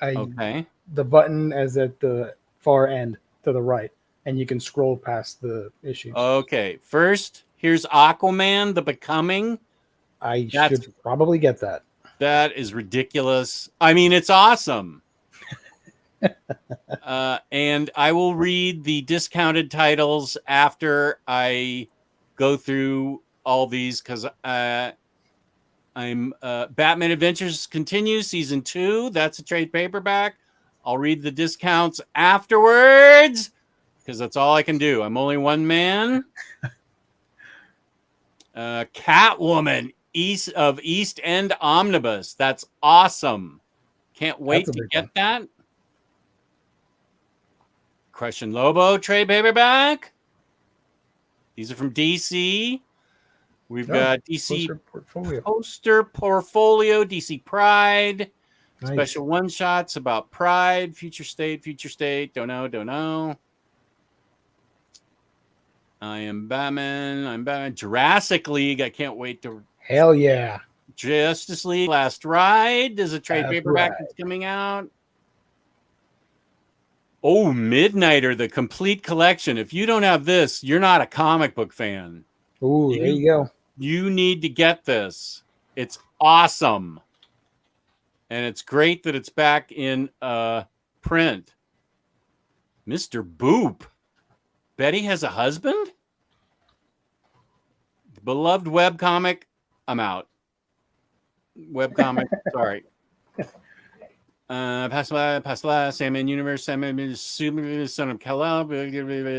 Okay. The button is at the far end to the right, and you can scroll past the issues. Okay. First, here's Aquaman, The Becoming. I should probably get that. That is ridiculous. I mean, it's awesome. And I will read the discounted titles after I go through all these because I'm Batman Adventures continues season 2. That's a trade paperback. I'll read the discounts afterwards because that's all I can do. I'm only one man. Catwoman, East End Omnibus. That's awesome. Can't wait to get that. Crush and Lobo trade paperback. These are from DC. We've got DC poster portfolio, DC Pride, special one shots about Pride, future state. Don't know. I am Batman. Jurassic League. I can't wait to. Hell yeah. Justice League Last Ride. There's a trade paperback that's coming out. Oh, Midnighter, the complete collection. If you don't have this, you're not a comic book fan. Ooh, there you go. You need to get this. It's awesome. And it's great that it's back in print. Mr. Boop. Betty has a husband? Beloved webcomic. I'm out. Webcomic. Sorry. Pasla, Sandman Universe, Sandman Superman, Son of Kal-El,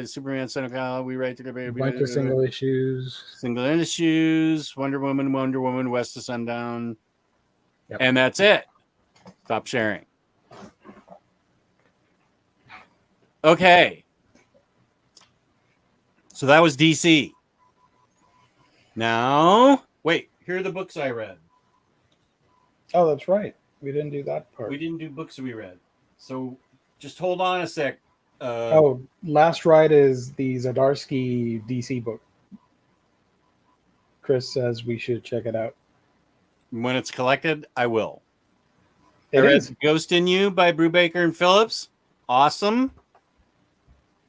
Superman, Son of Kal-El, we write to a bunch of single issues, Wonder Woman, West of Sundown. Yep. And that's it. Stop sharing. Okay. So that was DC. Now, wait, here are the books I read. Oh, that's right. We didn't do that part. We didn't do books we read. So just hold on a sec. Last Ride is the Zdarsky DC book. Chris says we should check it out. When it's collected, I will. It is Ghost in You by Brubaker and Phillips. Awesome.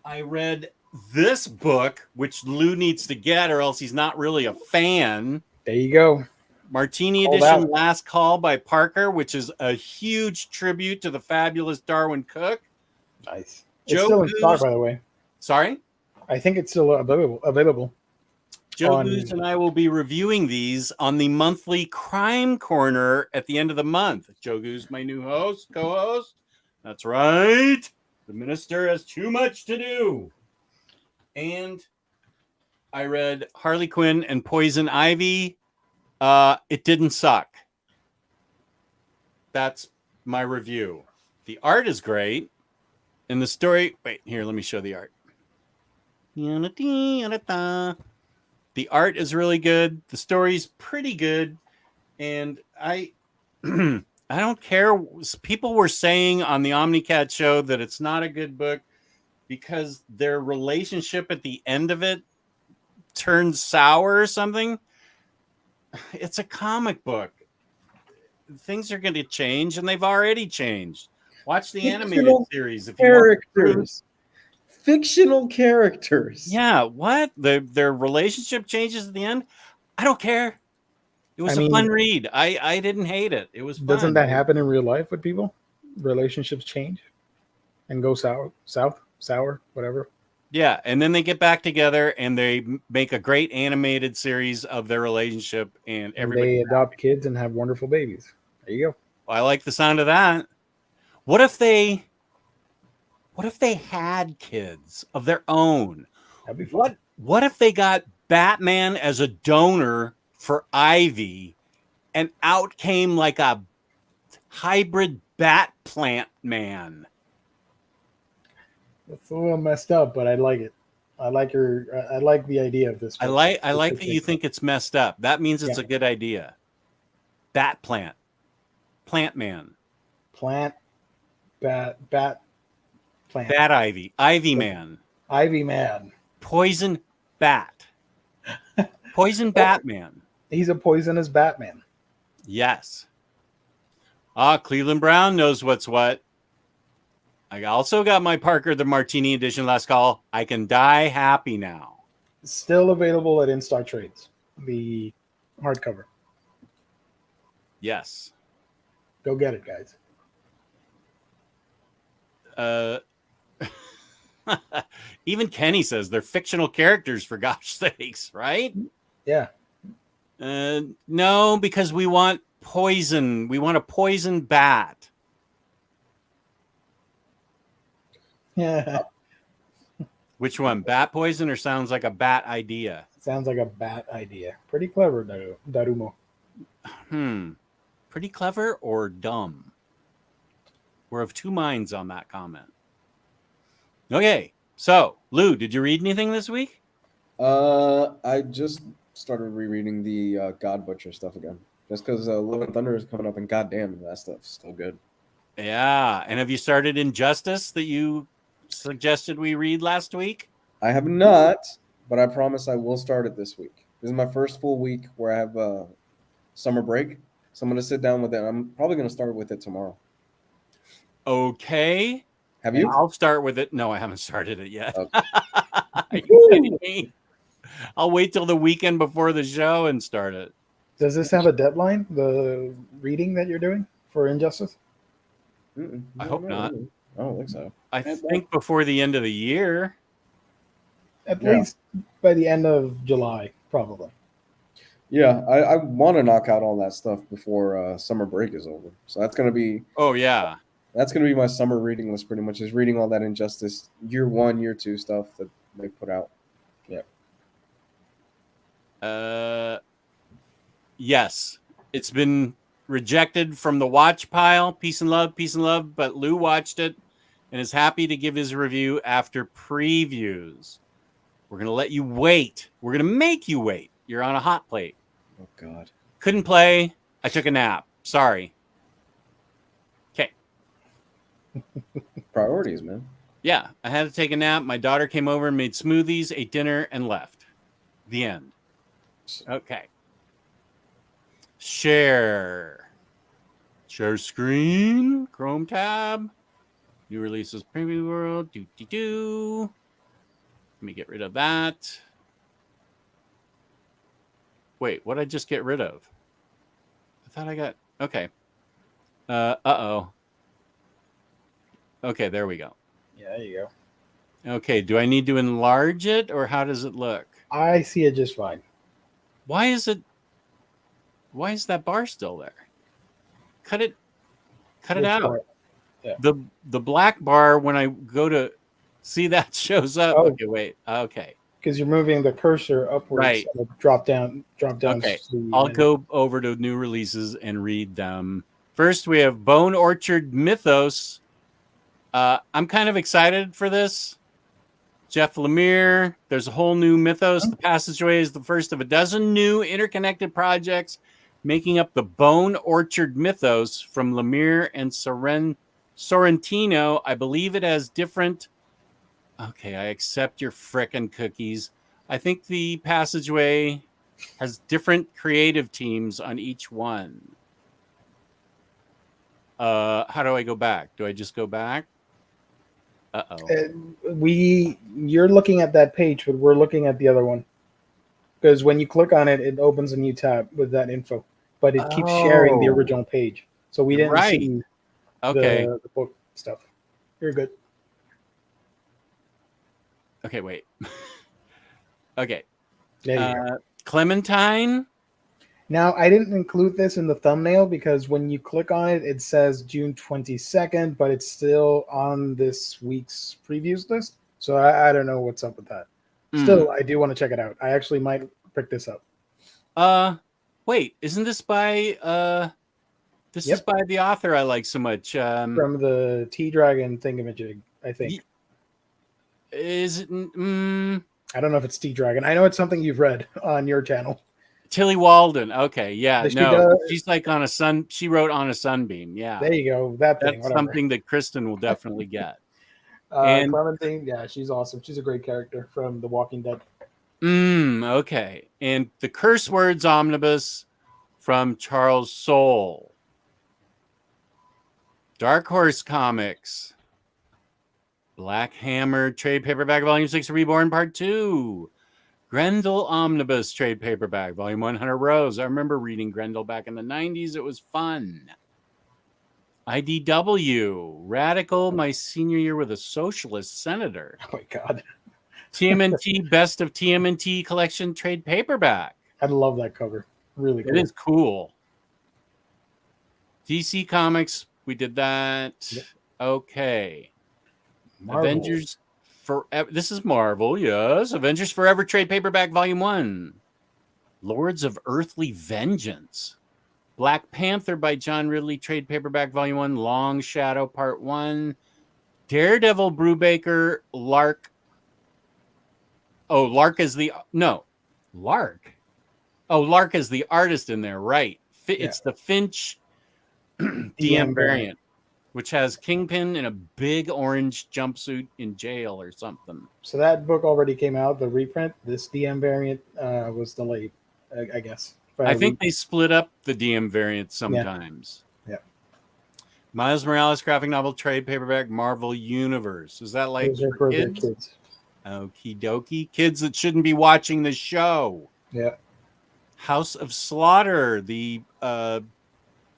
I read this book, which Lou needs to get or else he's not really a fan. There you go. Martini Edition Last Call by Parker, which is a huge tribute to the fabulous Darwin Cook. Nice. It's still in stock, by the way. Sorry? I think it's still available. Joe Goose and I will be reviewing these on the monthly Crime Corner at the end of the month. Joe Goose, my new co-host. That's right. The minister has too much to do. And I read Harley Quinn and Poison Ivy. It didn't suck. That's my review. The art is great. And the story... Wait, here, let me show the art. The art is really good. The story's pretty good. And I don't care. People were saying on the OmniCat show that it's not a good book because their relationship at the end of it turns sour or something. It's a comic book. Things are going to change, and they've already changed. Watch the animated series if you want characters. Fictional characters. Yeah, what? Their relationship changes at the end? I don't care. It was a fun read. I didn't hate it. It was fun. Doesn't that happen in real life with people? Relationships change and go sour, whatever. Yeah, and then they get back together and they make a great animated series of their relationship, and everybody they adopt kids and have wonderful babies. There you go. I like the sound of that. What if they had kids of their own? That'd be fun. What if they got Batman as a donor for Ivy, and out came like a hybrid bat plant man? It's a little messed up, but I like it. I like the idea of this. I like that you think it's messed up. That means it's a good idea. Bat plant. Plant man. Bat plant. Bat Ivy. Ivy man. Ivy man. Poison bat. Poison Batman. He's a poisonous Batman. Yes. Cleveland Brown knows what's what. I also got my Parker the Martini edition last call. I can die happy now. Still available at In-Stock Trades. The hardcover. Yes. Go get it, guys. Even Kenny says they're fictional characters, for gosh sakes, right? Yeah. No, because we want poison. We want a poison bat. Yeah. Which one? Bat poison or sounds like a bat idea? Sounds like a bat idea. Pretty clever, Darumo. Pretty clever or dumb? We're of two minds on that comment. Okay, so Lou, did you read anything this week? I just started rereading the God Butcher stuff again, just because Love and Thunder is coming up, and goddamn, that stuff's still good. Yeah, and have you started Injustice that you suggested we read last week? I have not, but I promise I will start it this week. This is my first full week where I have summer break, so I'm going to sit down with it. I'm probably going to start with it tomorrow. Okay. Have you? I'll start with it. No, I haven't started it yet. Okay. Are you kidding me? I'll wait till the weekend before the show and start it. Does this have a deadline, the reading that you're doing for Injustice? I hope not. I don't think so. I think before the end of the year. At least by the end of July, probably. Yeah, I want to knock out all that stuff before summer break is over. So that's going to be... Oh, yeah. That's going to be my summer reading list, pretty much, is reading all that Injustice year 1, year 2 stuff that they put out. Yeah. Yes. It's been rejected from the watch pile. Peace and love. But Lou watched it and is happy to give his review after previews. We're going to let you wait. We're going to make you wait. You're on a hot plate. Oh, God. Couldn't play. I took a nap. Sorry. Okay. Priorities, man. Yeah, I had to take a nap. My daughter came over and made smoothies, ate dinner, and left. The end. Okay. Share screen. Chrome tab. New releases preview world. Let me get rid of that. Wait, what did I just get rid of? I thought I got... Okay. Uh-oh. Okay, there we go. Yeah, there you go. Okay, do I need to enlarge it, or how does it look? I see it just fine. Why is that bar still there? Cut it out. Yeah. The black bar when I go to see that shows up. Oh. Okay, wait. Okay. Because you're moving the cursor upwards. Right. And drop down. Okay. sleeve, I'll and- go over to new releases and read them. First, we have Bone Orchard Mythos. I'm kind of excited for this. Jeff Lemire. There's a whole new Mythos. The Passageway is the first of a dozen new interconnected projects making up the Bone Orchard Mythos from Lemire and Sorrentino. I believe it has different... Okay, I accept your frickin' cookies. I think the Passageway has different creative teams on each one. How do I go back? Do I just go back? You're looking at that page, but we're looking at the other one. Because when you click on it, it opens a new tab with that info. But it keeps sharing the original page. So we didn't see the book stuff. You're good. Okay, wait. Okay. There you go. Clementine. Now, I didn't include this in the thumbnail because when you click on it, it says June 22nd, but it's still on this week's previews list. So I don't know what's up with that. Still, I do want to check it out. I actually might pick this up. Wait, isn't this by this is by the author I like so much? From the T-Dragon thingamajig, I think. Is it? I don't know if it's T-Dragon. I know it's something you've read on your channel. Tilly Walden. Okay, yeah, no, she's like on a sun. She wrote On a Sunbeam. Yeah, there you go. That's something that Kristen will definitely get. And Clementine, yeah, she's awesome. She's a great character from The Walking Dead. Okay, and the Curse Words Omnibus from Charles Soule. Dark Horse Comics. Black Hammer trade paperback volume 6 Reborn Part 2. Grendel Omnibus trade paperback, volume 100 rows. I remember reading Grendel back in the 90s. It was fun. IDW, Radical, my senior year with a socialist senator. Oh my God. TMNT, Best of TMNT collection trade paperback. I love that cover. Really cool. It is cool. DC Comics, we did that. Yep. Okay. Marvel. Avengers Forever. This is Marvel, yes. Avengers Forever trade paperback, volume 1. Lords of Earthly Vengeance. Black Panther by John Ridley, trade paperback, volume 1. Long Shadow, part 1. Daredevil, Brubaker, Lark. Oh, Lark is the... No. Lark. Oh, Lark is the artist in there, right. It's the Finch DM variant, which has Kingpin in a big orange jumpsuit in jail or something. So that book already came out, the reprint. This DM variant was delayed, I guess. I think they split up the DM variant sometimes. Yeah. Miles Morales graphic novel trade paperback, Marvel Universe. Is that like for kids? Okie dokie. Kids that shouldn't be watching the show. Yeah. House of Slaughter, the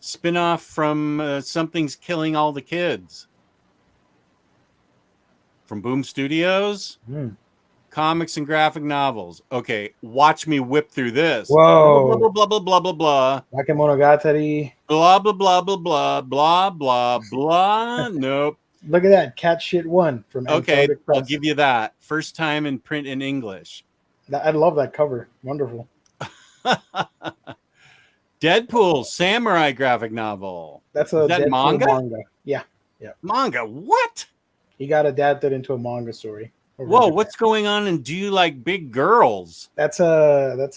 spin-off from Something's Killing All the Kids. From Boom Studios. Comics and graphic novels. Okay, watch me whip through this. Whoa. Blah, blah, blah, blah, blah, blah. Bakemonogatari. Blah, blah, blah, blah, blah, blah, blah, blah. Nope. Look at that. Cat Shit 1 from Okay, I'll give you that. First time in print in English. I love that cover. Wonderful. Deadpool Samurai graphic novel. That's a Deadpool manga? Yeah. Manga? What? He got adapted into a manga story. Whoa, what's going on in Do You Like Big Girls? That's a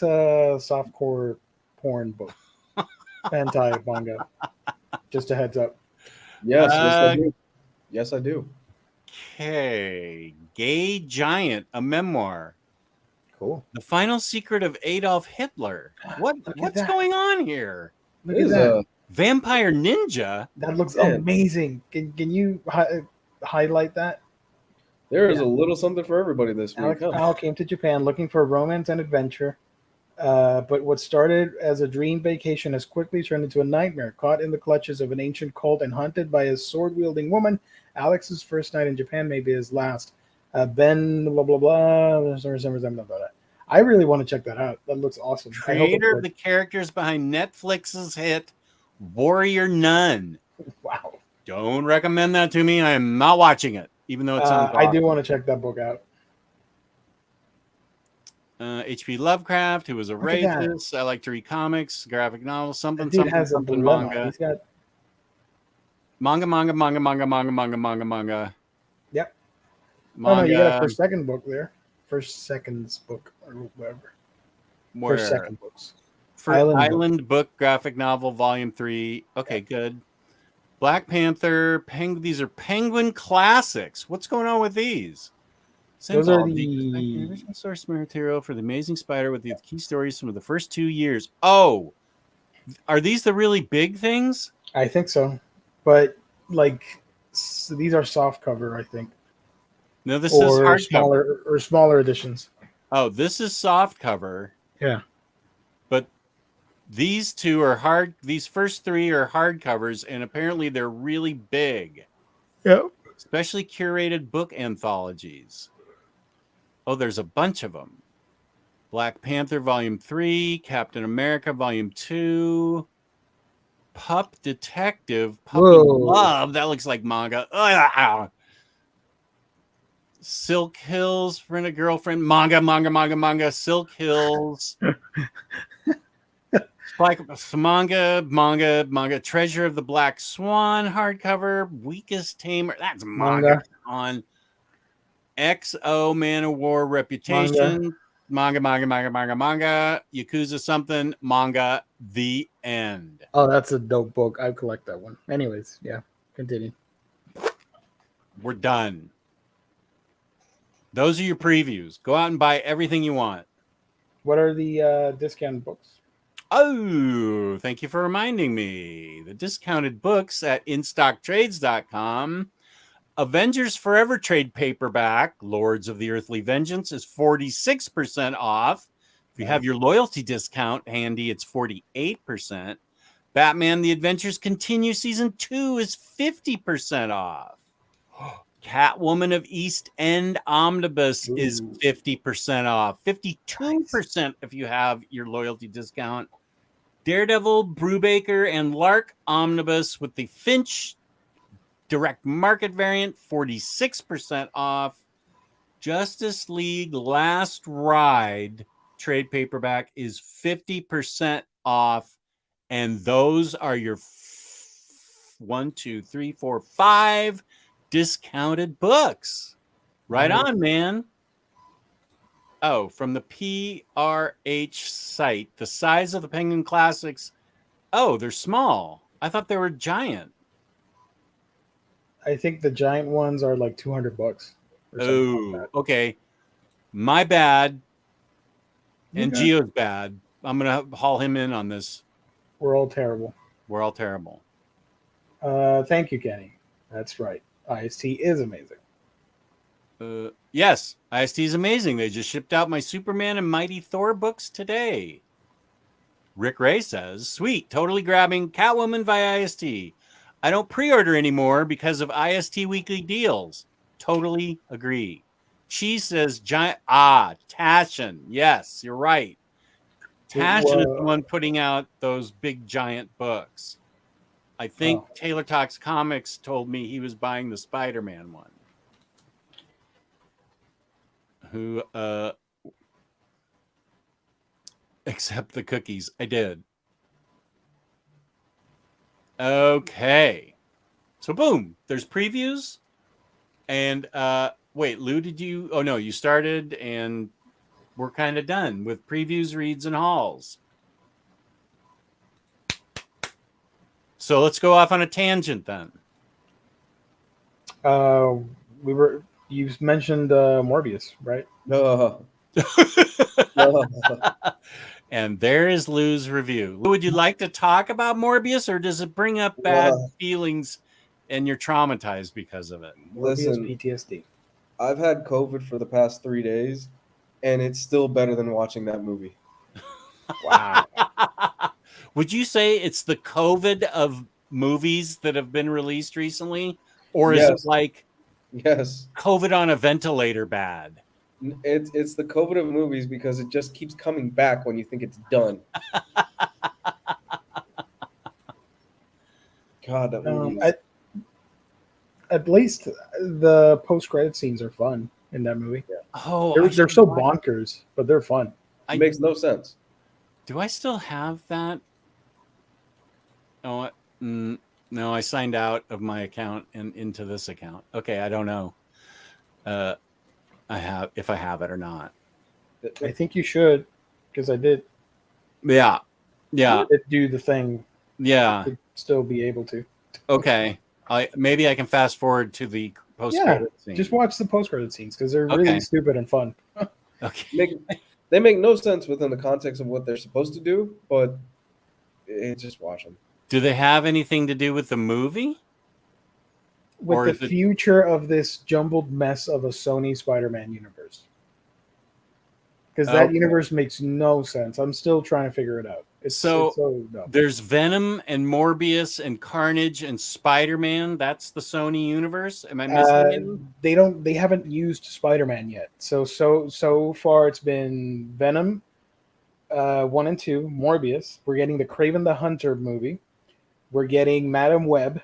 softcore porn book. Hentai manga. Just a heads up. Yes, I do. Yes, I do. Okay. Gay Giant, a memoir. Cool. The Final Secret of Adolf Hitler. What's going on here? Look at that. Vampire Ninja? That looks amazing. Can you highlight that? There is a little something for everybody this week. Al came to Japan looking for romance and adventure, but what started as a dream vacation has quickly turned into a nightmare. Caught in the clutches of an ancient cult and hunted by a sword-wielding woman, Alex's first night in Japan may be his last. Ben blah blah blah. I really want to check that out. That looks awesome. Creator of the characters behind Netflix's hit Warrior Nun. Wow. Don't recommend that to me. I am not watching it, even though it sounds I awesome. do want to check that book out. H.P. Lovecraft, who was a Look at that. racist. I like to read comics, graphic novels, something, That dude something, has a something, dilemma. manga. He's got Manga. Yep. Manga. Oh no, you got a first second book there. First seconds book or whatever. Where? First second books. For Island book graphic novel volume 3. Okay, good. Black Panther, these are Penguin classics. What's going on with these? Those are the original source material for the Amazing Spider with the key stories from the first 2 years. Oh, are these the really big things? I think so, but like these are soft cover, I think. No, this is hardcover. Smaller editions. Oh, this is soft cover. Yeah. But these two are hard. These first 3 are hardcovers, and apparently they're really big. Yep. Especially curated book anthologies. Oh, there's a bunch of them. Black Panther Volume 3, Captain America Volume 2, Pup Detective, Puppy Love. That looks like manga. Ugh. Silk Hills, Friend of Girlfriend, manga, Silk Hills. manga, Treasure of the Black Swan hardcover, Weakest Tamer. That's manga. On XO Man of War Reputation, manga, Yakuza something, manga, the end. Oh, that's a dope book. I collect that one. Anyways, yeah, continue. We're done. Those are your previews. Go out and buy everything you want. What are the discount books? Oh, thank you for reminding me. The discounted books at InStockTrades.com. Avengers Forever trade paperback, Lords of the Earthly Vengeance, is 46% off. If you have your loyalty discount handy, it's 48%. Batman The Adventures Continue Season 2 is 50% off. Catwoman of East End Omnibus is 50% off. 52% if you have your loyalty discount. Daredevil, Brubaker, and Lark Omnibus with the Finch direct market variant, 46% off. Justice League Last Ride trade paperback is 50% off. And those are your 5 discounted books. Right on, man. Oh, from the PRH site, the size of the Penguin Classics. Oh, they're small. I thought they were giant. I think the giant ones are like $200. Oh, like okay. My bad. And Gio's bad. I'm going to haul him in on this. We're all terrible. Thank you, Kenny. That's right. IST is amazing. Yes, IST is amazing. They just shipped out my Superman and Mighty Thor books today. Rick Ray says, sweet, totally grabbing Catwoman via IST. I don't pre-order anymore because of IST weekly deals. Totally agree. She says, Tashin. Yes, you're right. Tashin is the one putting out those big giant books. I think Taylor Talks Comics told me he was buying the Spider-Man one. Who accept the cookies. I did. Okay. So boom, there's previews. And wait, Lou, did you? Oh no, you started and we're kind of done with previews, reads, and hauls. So let's go off on a tangent then. You mentioned Morbius, right? No. And there is Lou's review. Would you like to talk about Morbius, or does it bring up bad feelings and you're traumatized because of it? Morbius PTSD. I've had COVID for the past 3 days, and it's still better than watching that movie. Wow. Would you say it's the COVID of movies that have been released recently? Or is it like COVID on a ventilator bad? It's the COVID of movies because it just keeps coming back when you think it's done. God, that movie. at least the post-credit scenes are fun in that movie. Oh, They're so bonkers, but they're fun. It makes no sense. Do I still have that? Oh, no, I signed out of my account and into this account. Okay, I don't know. I have it or not. I think you should, because I did. Yeah. I did do the thing. Yeah. To still be able to. Okay. Maybe I can fast forward to the post-credit scene. Just watch the post-credit scenes because they're really stupid and fun. Okay. They make no sense within the context of what they're supposed to do, but just watch them. Do they have anything to do with the movie? With the future of this jumbled mess of a Sony Spider-Man universe. Because that universe makes no sense. I'm still trying to figure it out. It's so dumb. There's Venom and Morbius and Carnage and Spider-Man. That's the Sony universe. Am I missing it? They haven't used Spider-Man yet. So far it's been Venom 1 and 2, Morbius. We're getting the Kraven the Hunter movie. We're getting Madam Web.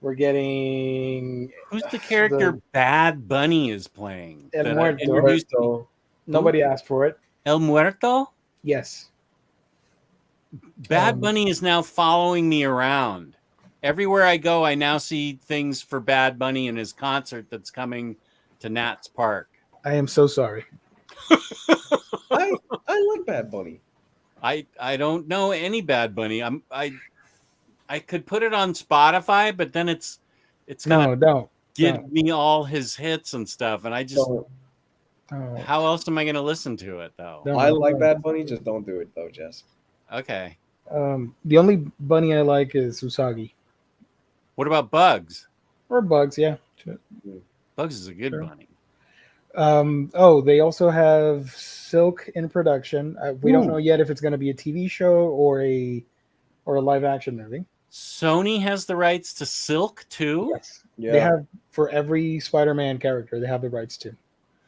We're getting who's the character Bad Bunny is playing? El Muerto. Nobody asked for it. El Muerto? Yes. Bad Bunny is now following me around. Everywhere I go, I now see things for Bad Bunny and his concert that's coming to Nats Park. I am so sorry. I like Bad Bunny. I don't know any Bad Bunny. I could put it on Spotify, but then it's gonna give me all his hits and stuff, and I just how else am I going to listen to it though? I like Bad Bunny, just don't do it though, Jess. Okay. The only bunny I like is Usagi. What about Bugs? Or Bugs, yeah. Bugs is a good bunny. They also have Silk in production. We don't know yet if it's going to be a TV show or a live action movie. Sony has the rights to Silk too? Yes. Yeah. They have for every Spider-Man character, they have the rights to.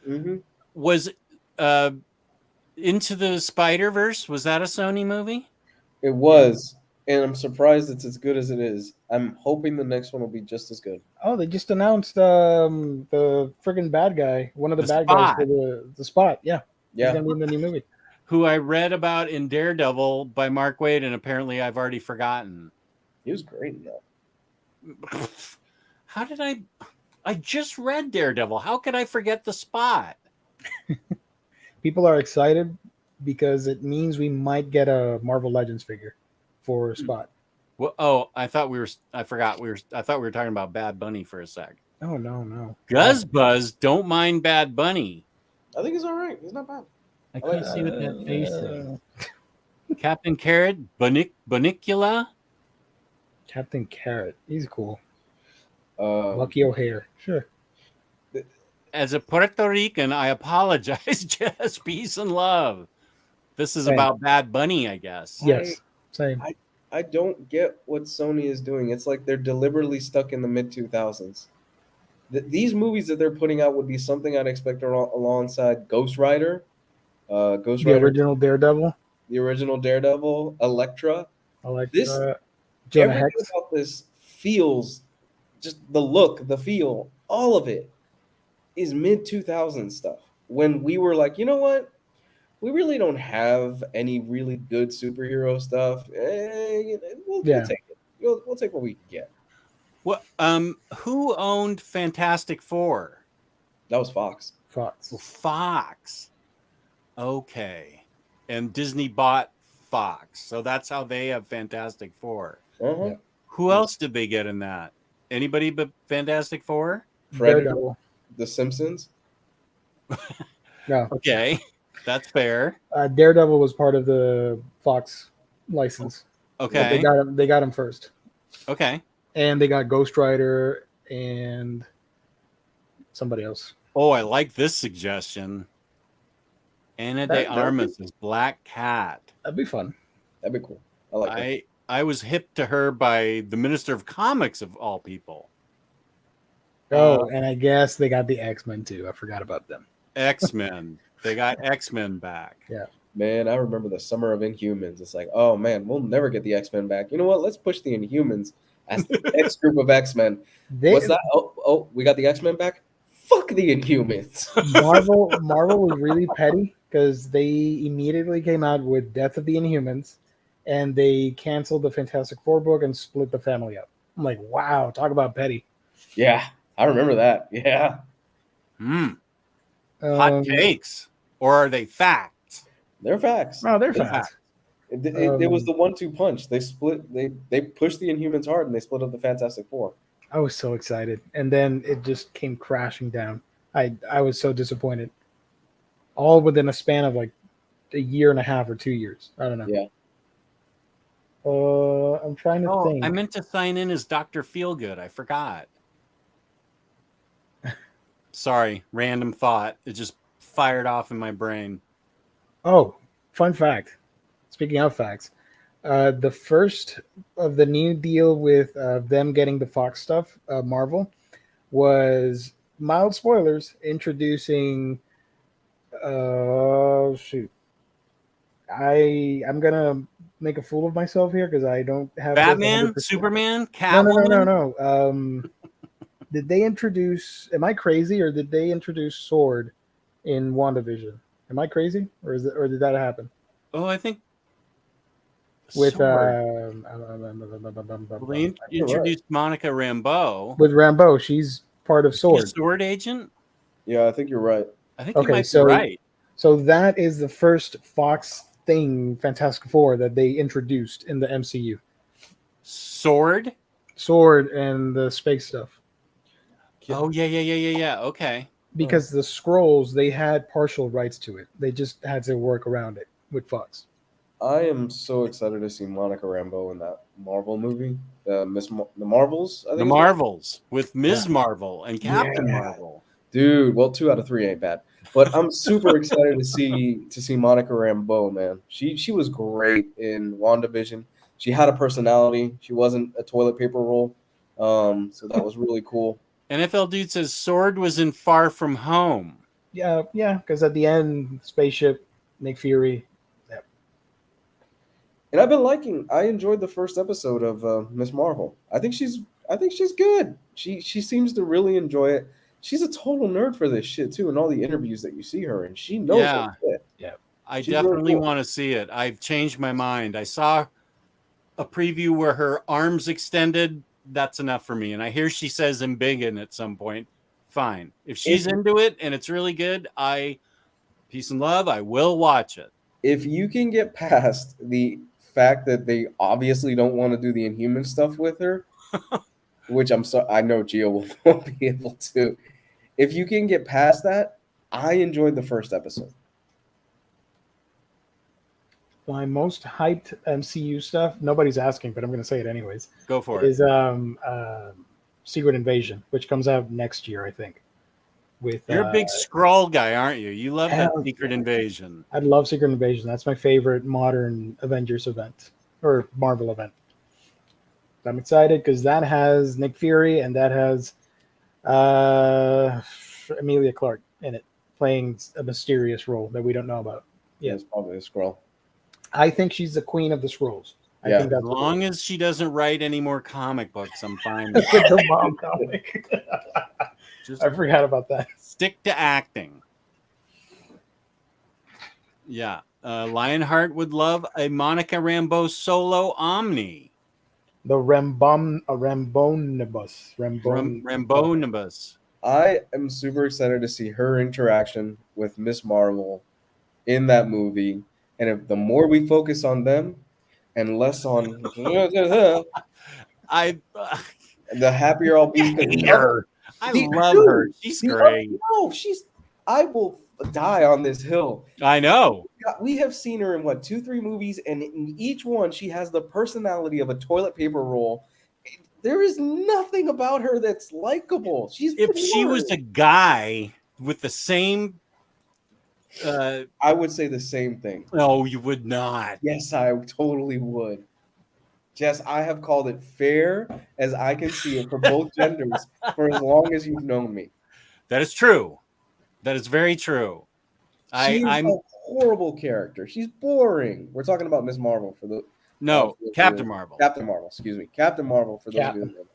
Mm-hmm. Was Into the Spider-Verse, was that a Sony movie? It was, and I'm surprised it's as good as it is. I'm hoping the next one will be just as good. Oh, they just announced the friggin' bad guy, one of the bad guys for the Spot. Yeah. He's going to be in the new movie. Who I read about in Daredevil by Mark Waid, and apparently I've already forgotten. He was great in that. How did I just read Daredevil. How could I forget the Spot? People are excited because it means we might get a Marvel Legends figure for Spot. Well, I thought we were talking about Bad Bunny for a sec. Oh no. Guzzbuzz, don't mind Bad Bunny. I think he's all right. He's not bad. I can't see what that face is. Captain Carrot, Bunicula. Captain Carrot, he's cool. Lucky O'Hare, sure. As a Puerto Rican, I apologize. Just peace and love. This is about Bad Bunny, I guess. Yes, same. I don't get what Sony is doing. It's like they're deliberately stuck in the mid-2000s. These movies that they're putting out would be something I'd expect alongside Ghost Rider. The original Daredevil. The original Daredevil. Elektra. Jonah Everything Hex. about this feels, just the look, the feel, all of it is mid-2000s stuff. When we were like, you know what? We really don't have any really good superhero stuff. We'll take it. We'll take what we can get. Well, who owned Fantastic Four? That was Fox. Fox. Okay. And Disney bought Fox. So that's how they have Fantastic Four. Uh-huh. Yeah. Who else did they get in that? Anybody but Fantastic Four? Daredevil. The Simpsons. No. Okay. That's fair. Daredevil was part of the Fox license. Okay. They got him first. Okay. And they got Ghost Rider and somebody else. Oh, I like this suggestion. Ana de Armas is Black Cat. That'd be fun. That'd be cool. I like it. I was hip to her by the Minister of Comics of all people. Oh, and I guess they got the X-Men too. I forgot about them. X-Men. They got X-Men back. Yeah. Man, I remember the summer of Inhumans. It's like, oh man, we'll never get the X-Men back. You know what? Let's push the Inhumans That's the next group of X-Men. What's that? Oh, we got the X-Men back? Fuck the Inhumans. Marvel was really petty because they immediately came out with Death of the Inhumans, and they canceled the Fantastic Four book and split the family up. I'm like, wow, talk about petty. Yeah, I remember that. Yeah. Hot takes, or are they facts? They're facts. No, they're facts. It was the 1-2 punch. They split. They pushed the Inhumans hard, and they split up the Fantastic Four. I was so excited, and then it just came crashing down. I was so disappointed. All within a span of like a year and a half or 2 years. I don't know. Yeah. I'm trying to think. I meant to sign in as Dr. Feelgood. I forgot. Sorry, random thought. It just fired off in my brain. Oh, fun fact. Speaking of facts, the first of the new deal with them getting the Fox stuff, Marvel, was mild spoilers introducing. Shoot, I'm gonna make a fool of myself here because I don't have Batman, 100%. Superman, Catwoman. No. Did they introduce? Am I crazy, or did they introduce Sword in WandaVision? Am I crazy, or did that happen? Oh, I think With they introduced Monica Rambeau. with Rambeau, she's part of Sword. Sword agent. Yeah, I think you're right. I think you might be right. So that is the first Fox thing, Fantastic Four, that they introduced in the MCU. Sword And the space stuff. Oh yeah. Okay. Because the Skrulls, they had partial rights to it. They just had to work around it with Fox. I am so excited to see Monica Rambeau in that Marvel movie, the Marvels. I think The Marvels with Ms. Marvel and Captain Marvel. Dude, well, 2 out of 3 ain't bad, but I'm super excited to see Monica Rambeau, man. She was great in WandaVision. She had a personality. She wasn't a toilet paper roll, so that was really cool. NFL Dude says Sword was in Far From Home. Yeah, because at the end, spaceship, Nick Fury. Yeah. And I enjoyed the first episode of Miss Marvel. I think she's good. She seems to really enjoy it. She's a total nerd for this shit too, in all the interviews that you see her, and she knows her shit. Yeah. I definitely want to see it. I've changed my mind. I saw a preview where her arms extended. That's enough for me. And I hear she says "embiggen" at some point. Fine. If she's into it and it's really good, peace and love, I will watch it. If you can get past the fact that they obviously don't want to do the Inhuman stuff with her, which I know Gio won't be able to. If you can get past that, I enjoyed the first episode. My most hyped MCU stuff, nobody's asking, but I'm going to say it anyways. Go for it. Is Secret Invasion, which comes out next year, I think. You're a big Skrull guy, aren't you? You love that Secret Invasion. I love Secret Invasion. That's my favorite modern Avengers event or Marvel event. I'm excited because that has Nick Fury and that has Emilia Clarke in it, playing a mysterious role that we don't know about. Yeah, it's probably a Skrull. I think she's the queen of the Skrulls. I think as long as she doesn't write any more comic books, I'm fine with the mom comic. I forgot about that. Stick to acting. Yeah. Lionheart would love a Monica Rambeau solo Omni. The Rambonibus. Rambonibus. I am super excited to see her interaction with Miss Marvel in that movie. And if the more we focus on them and less on the happier I'll be. I love her. She's great. No, I will die on this hill. I know. We have seen her in 2-3 movies, and in each one she has the personality of a toilet paper roll. There is nothing about her that's likable. If she was a guy with the same I would say the same thing. No, you would not. Yes, I totally would. Jess, I have called it fair as I can see it for both genders for as long as you've known me. That is true. That is very true. I'm a horrible character. She's boring. We're talking about Miss Marvel for the No, Captain Marvel. Captain Marvel, excuse me. Captain Marvel, for those of you that don't know.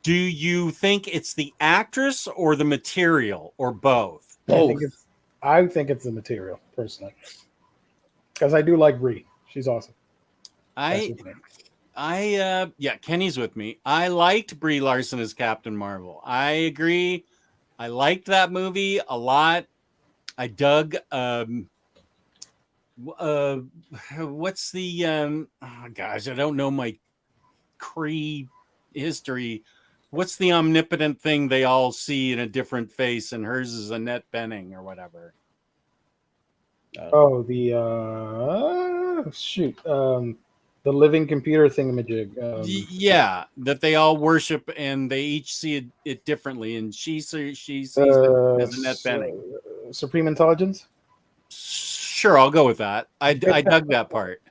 Do you think it's the actress or the material or both? Both. I think it's the material, personally. Because I do like Brie. She's awesome. Yeah, Kenny's with me. I liked Brie Larson as Captain Marvel. I agree. I liked that movie a lot. I dug what's the oh gosh, I don't know my Kree history. What's the omnipotent thing they all see in a different face, and hers is Annette Bening or whatever? Oh, the the living computer thingamajig. Yeah, that they all worship and they each see it differently, and she sees it as Annette Bening. Supreme Intelligence. Sure, I'll go with that. I dug that part.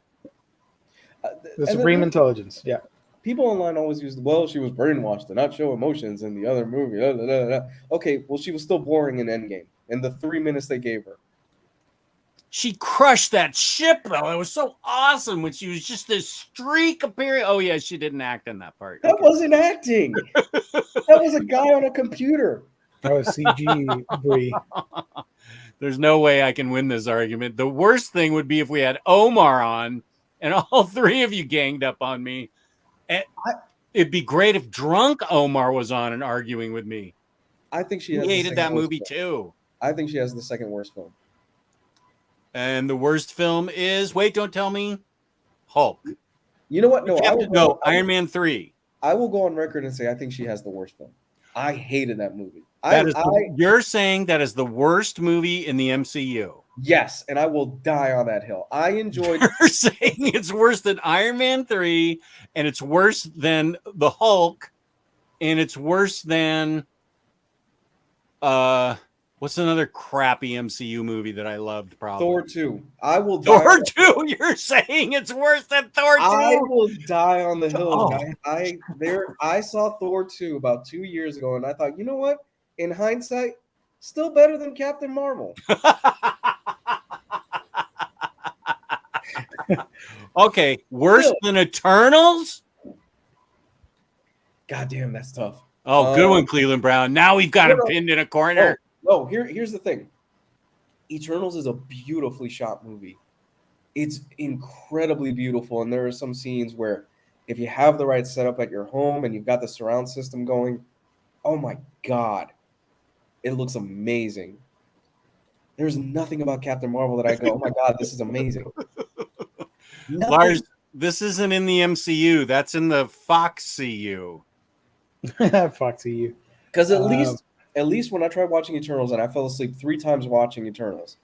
The Supreme Intelligence. Yeah. People online always use, well, she was brainwashed to not show emotions in the other movie. Blah, blah, blah, blah. Okay, well, she was still boring in Endgame in the 3 minutes they gave her. She crushed that ship, though. It was so awesome when she was just this streak appearing. Oh, yeah, she didn't act in that part. That wasn't acting. That was a guy on a computer. That was CG Brie. There's no way I can win this argument. The worst thing would be if we had Omar on and all three of you ganged up on me. And it'd be great if drunk Omar was on and arguing with me. I think she has hated that movie too. I think she has the second worst film. And the worst film is, wait, don't tell me, Hulk. You know what? No, Iron Man 3. I will go on record and say I think she has the worst film. I hated that movie. You're saying that is the worst movie in the MCU. Yes, and I will die on that hill. I enjoyed. You're saying it's worse than Iron Man 3, and it's worse than the Hulk, and it's worse than what's another crappy MCU movie that I loved? Probably Thor 2. I will die. Thor 2. You're saying it's worse than Thor 2? I will die on the hill. I saw Thor 2 about 2 years ago, and I thought, you know what? In hindsight, still better than Captain Marvel. Okay, worse than Eternals? God damn, that's tough. Oh, good one, Cleveland Brown. Now we've got him pinned in a corner. No, here's the thing. Eternals is a beautifully shot movie. It's incredibly beautiful, and there are some scenes where if you have the right setup at your home and you've got the surround system going, oh my God, it looks amazing. There's nothing about Captain Marvel that I go, oh my God, this is amazing. Lars, this isn't in the MCU. That's in the Fox CU. Fox CU. Because at least when I tried watching Eternals and I fell asleep 3 times watching Eternals,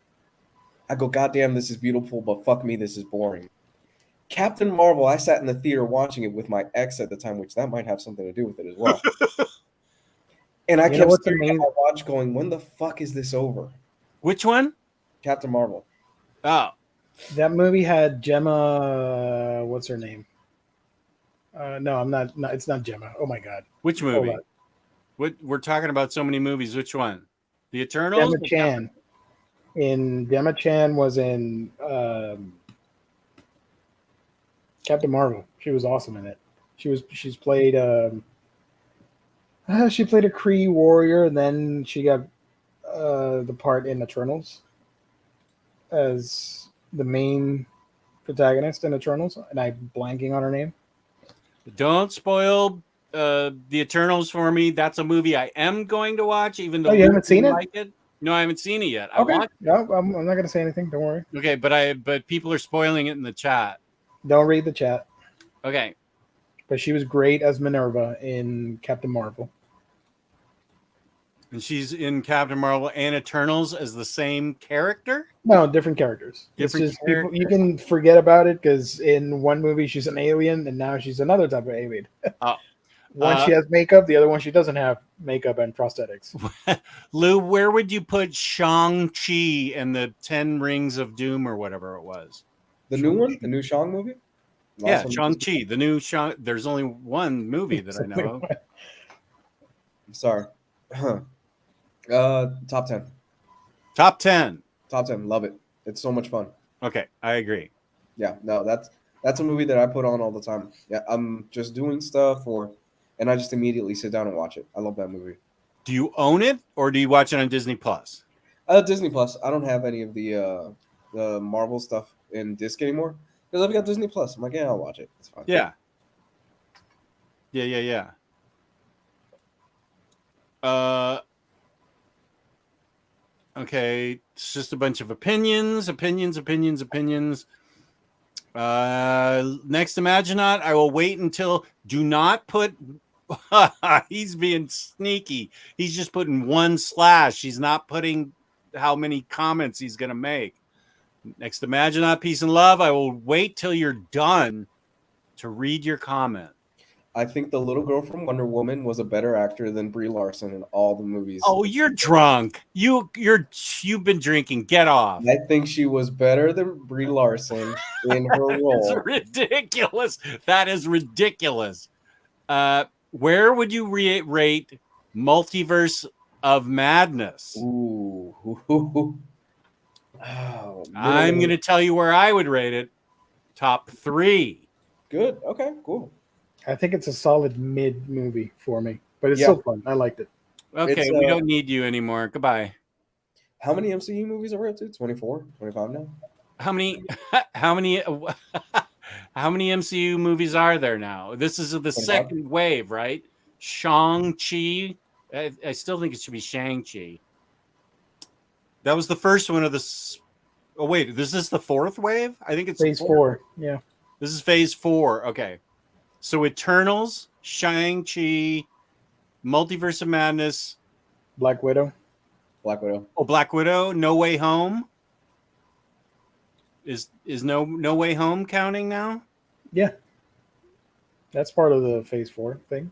I go, God damn, this is beautiful, but fuck me, this is boring. Captain Marvel, I sat in the theater watching it with my ex at the time, which that might have something to do with it as well. And I kept staring at my watch going, when the fuck is this over? Which one? Captain Marvel. Oh. That movie had Gemma, what's her name? No, it's not Gemma. Oh my God. Which movie? We're talking about so many movies. Which one? The Eternals? Gemma Chan. Gemma Chan was in Captain Marvel. She was awesome in it. She's played she played a Kree warrior, and then she got the part in Eternals as the main protagonist in Eternals, and I'm blanking on her name. Don't spoil the Eternals for me. That's a movie I am going to watch, even though you haven't seen it? Like it. No, I haven't seen it yet. Okay. No, I'm not going to say anything. Don't worry. Okay, but people are spoiling it in the chat. Don't read the chat. Okay. But she was great as Minerva in Captain Marvel. And she's in Captain Marvel and Eternals as the same character? No, different characters. You can forget about it because in one movie she's an alien, and now she's another type of alien. One she has makeup, the other one she doesn't have makeup and prosthetics. Lou, where would you put Shang-Chi and the 10 Rings of Doom or whatever it was? The new one? The new Shang movie? Yeah, Shang-Chi. The new Shang. There's only one movie that I know of. I'm sorry. Top 10. Top 10. Top 10. Love it. It's so much fun. Okay, I agree. Yeah, no, that's That's a movie that I put on all the time. Yeah, I'm just doing stuff, and I just immediately sit down and watch it. I love that movie. Do you own it or do you watch it on Disney Plus? Disney Plus. I don't have any of the Marvel stuff in disc anymore because I've got Disney Plus. I'm like, yeah, I'll watch it. It's fine. Yeah. Yeah. Okay, it's just a bunch of opinions. Next Imaginaut, I will wait until. Do not put. He's being sneaky. He's just putting 1/. He's not putting how many comments he's going to make. Next Imaginaut, peace and love. I will wait till you're done to read your comment. I think the little girl from Wonder Woman was a better actor than Brie Larson in all the movies. Oh, you're drunk. You've been drinking. Get off. I think she was better than Brie Larson in her role. It's ridiculous. That is ridiculous. Where would you rate Multiverse of Madness? Ooh. Oh, I'm going to tell you where I would rate it. Top 3. Good. Okay, cool. I think it's a solid mid movie for me, but it's still fun. I liked it. Okay, we don't need you anymore. Goodbye. How many MCU movies are we up to? 24, 25 now? How many MCU movies are there now? This is the 25? second wave, right? Shang-Chi. I still think it should be Shang-Chi. That was the first one of the. Oh wait, this is the 4th wave? I think it's Phase 4. Yeah. This is Phase 4. Okay. So Eternals, Shang-Chi, Multiverse of Madness, Black Widow. Oh, Black Widow, No Way Home. Is No Way Home counting now? Yeah. That's part of the Phase 4 thing.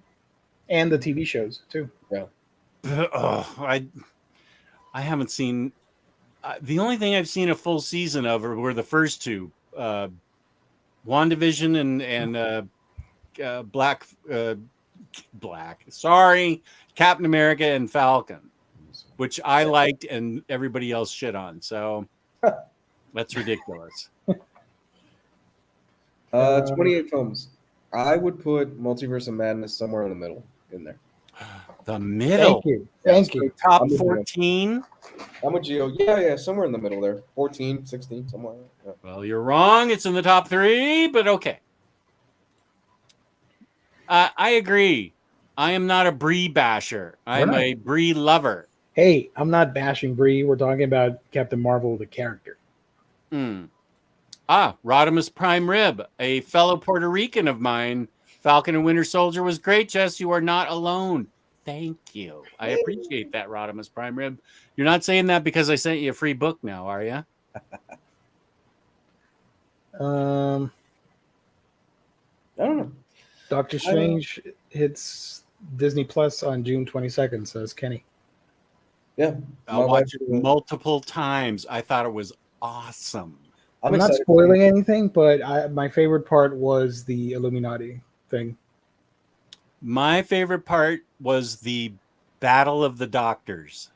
And the TV shows too. Yeah. I haven't seen the only thing I've seen a full season of were the first 2. WandaVision and Captain America and Falcon, which I liked and everybody else shit on. So that's ridiculous. 28 films. I would put Multiverse of Madness somewhere in the middle in there. The middle. Thank you. Top 14. I'm with Gio. Yeah, somewhere in the middle there. 14, 16, somewhere. Yeah. Well, you're wrong. It's in the top 3, but okay. I agree. I am not a Brie basher. I'm a Brie lover. Hey, I'm not bashing Brie. We're talking about Captain Marvel, the character. Rodimus Prime Rib, a fellow Puerto Rican of mine. Falcon and Winter Soldier was great, Jess. You are not alone. Thank you. I appreciate that, Rodimus Prime Rib. You're not saying that because I sent you a free book now, are you? I don't know. Doctor Strange hits Disney Plus on June 22nd, says Kenny. Yeah. I'll watch it multiple times. I thought it was awesome. I'm not spoiling anything, but my favorite part was the Illuminati thing. My favorite part was the Battle of the Doctors.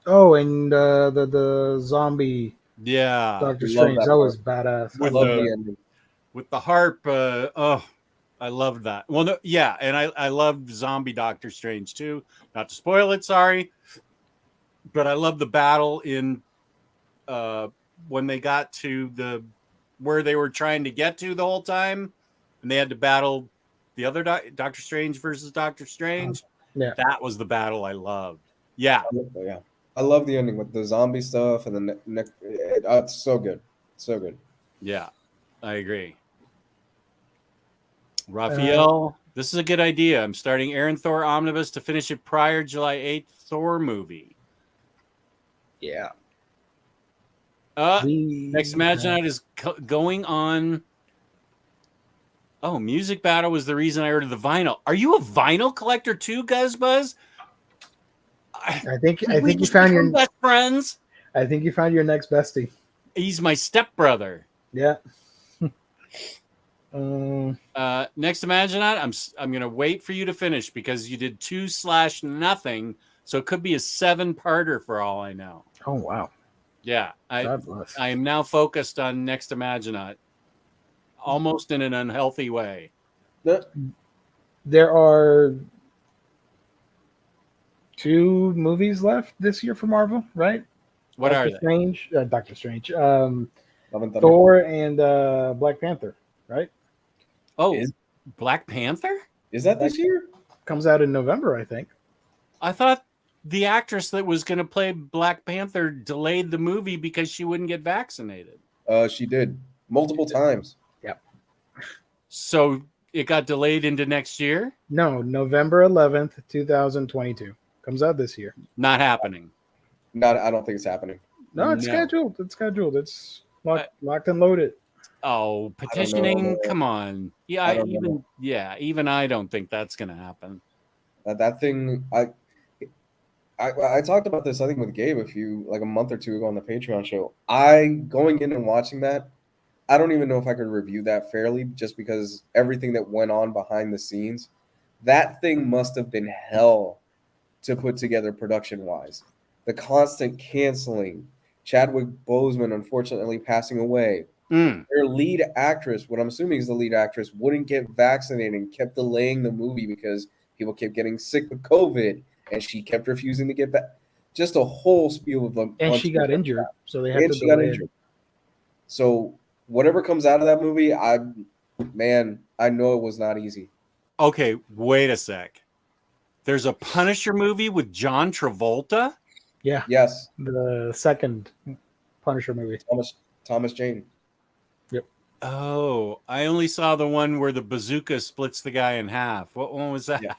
Oh, and the zombie. Yeah. Doctor Strange. That was badass. With the harp. I loved that. Well, no, yeah, and I loved zombie Doctor Strange too. Not to spoil it, sorry. But I love the battle in when they got to where they were trying to get to the whole time, and they had to battle the other Doctor Strange versus Doctor Strange. Yeah, that was the battle I loved. Yeah, I love the ending with the zombie stuff and the it's so good, so good. Yeah, I agree. Raphael, this is a good idea. I'm starting Aaron Thor Omnibus to finish it prior July 8th Thor movie. Yeah. Next Imaginaut is going on. Oh, Music Battle was the reason I ordered the vinyl. Are you a vinyl collector too, Guzzbuzz? I think you found your best friends. I think you found your next bestie. He's my stepbrother. Yeah. Next Imaginaut, I'm gonna wait for you to finish because you did 2/nothing, so it could be a 7-parter for all I know. Oh wow. Yeah, I am now focused on Next Imaginaut. almost in an unhealthy way. There are 2 movies left this year for Marvel, right? What are they? Doctor Strange, Love and Thunder. Thor, and Black Panther, right? Oh, Is- Black Panther? Is that this year? Comes out in November, I think. I thought the actress that was going to play Black Panther delayed the movie because she wouldn't get vaccinated. She did multiple times. So it got delayed into next year? No, November 11th, 2022. Comes out this year. Not happening. I don't think it's happening. No, it's No. scheduled. It's scheduled. It's locked and loaded. Oh, petitioning? know. Come on. Yeah, I don't know. even I don't think that's going to happen. That thing, I talked about this, I think, with Gabe a month or two ago on the Patreon show. Going in and watching that, I don't even know if I could review that fairly, just because everything that went on behind the scenes, that thing must have been hell to put together production-wise. The constant canceling, Chadwick Boseman unfortunately passing away. Their lead actress, what I'm assuming is the lead actress, wouldn't get vaccinated and kept delaying the movie because people kept getting sick with COVID, and she kept refusing to get back. Just a whole spiel of them. And she got injured, so they had to she got delay injured. it. So whatever comes out of that movie, I know it was not easy. Okay, wait a sec. There's a Punisher movie with John Travolta? Yeah. Yes. The second Punisher movie. Thomas Jane. Oh, I only saw the one where the bazooka splits the guy in half. What one was that? Yeah.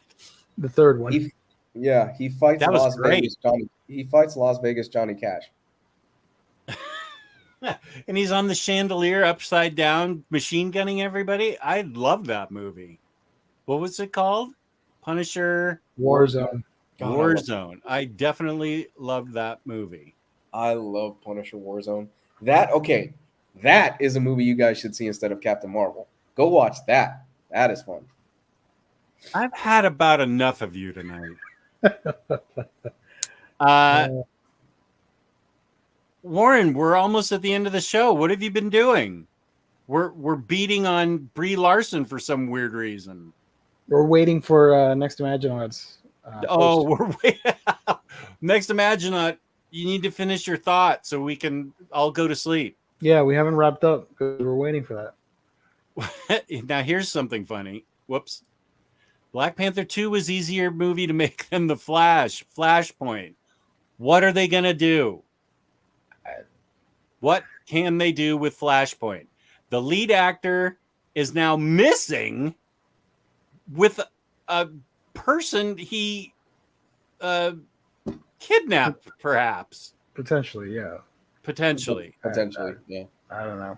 The third one. He fights That was Las great. Vegas Johnny. He fights Las Vegas Johnny Cash. And he's on the chandelier upside down, machine gunning everybody. I love that movie. What was it called? Punisher Warzone. Warzone. I definitely loved that movie. I love Punisher Warzone. That is a movie you guys should see instead of Captain Marvel. Go watch that. That is fun. I've had about enough of you tonight. Warren, we're almost at the end of the show. What have you been doing? We're beating on Brie Larson for some weird reason. We're waiting for Next Imaginauts. We're waiting. Next Imaginaut, you need to finish your thought so we can all go to sleep. Yeah, we haven't wrapped up because we're waiting for that. Now, here's something funny. Whoops. Black Panther 2 was easier movie to make than The Flashpoint. What are they going to do? What can they do with Flashpoint? The lead actor is now missing with a person he kidnapped, perhaps. Potentially, yeah. Potentially, yeah. I don't know.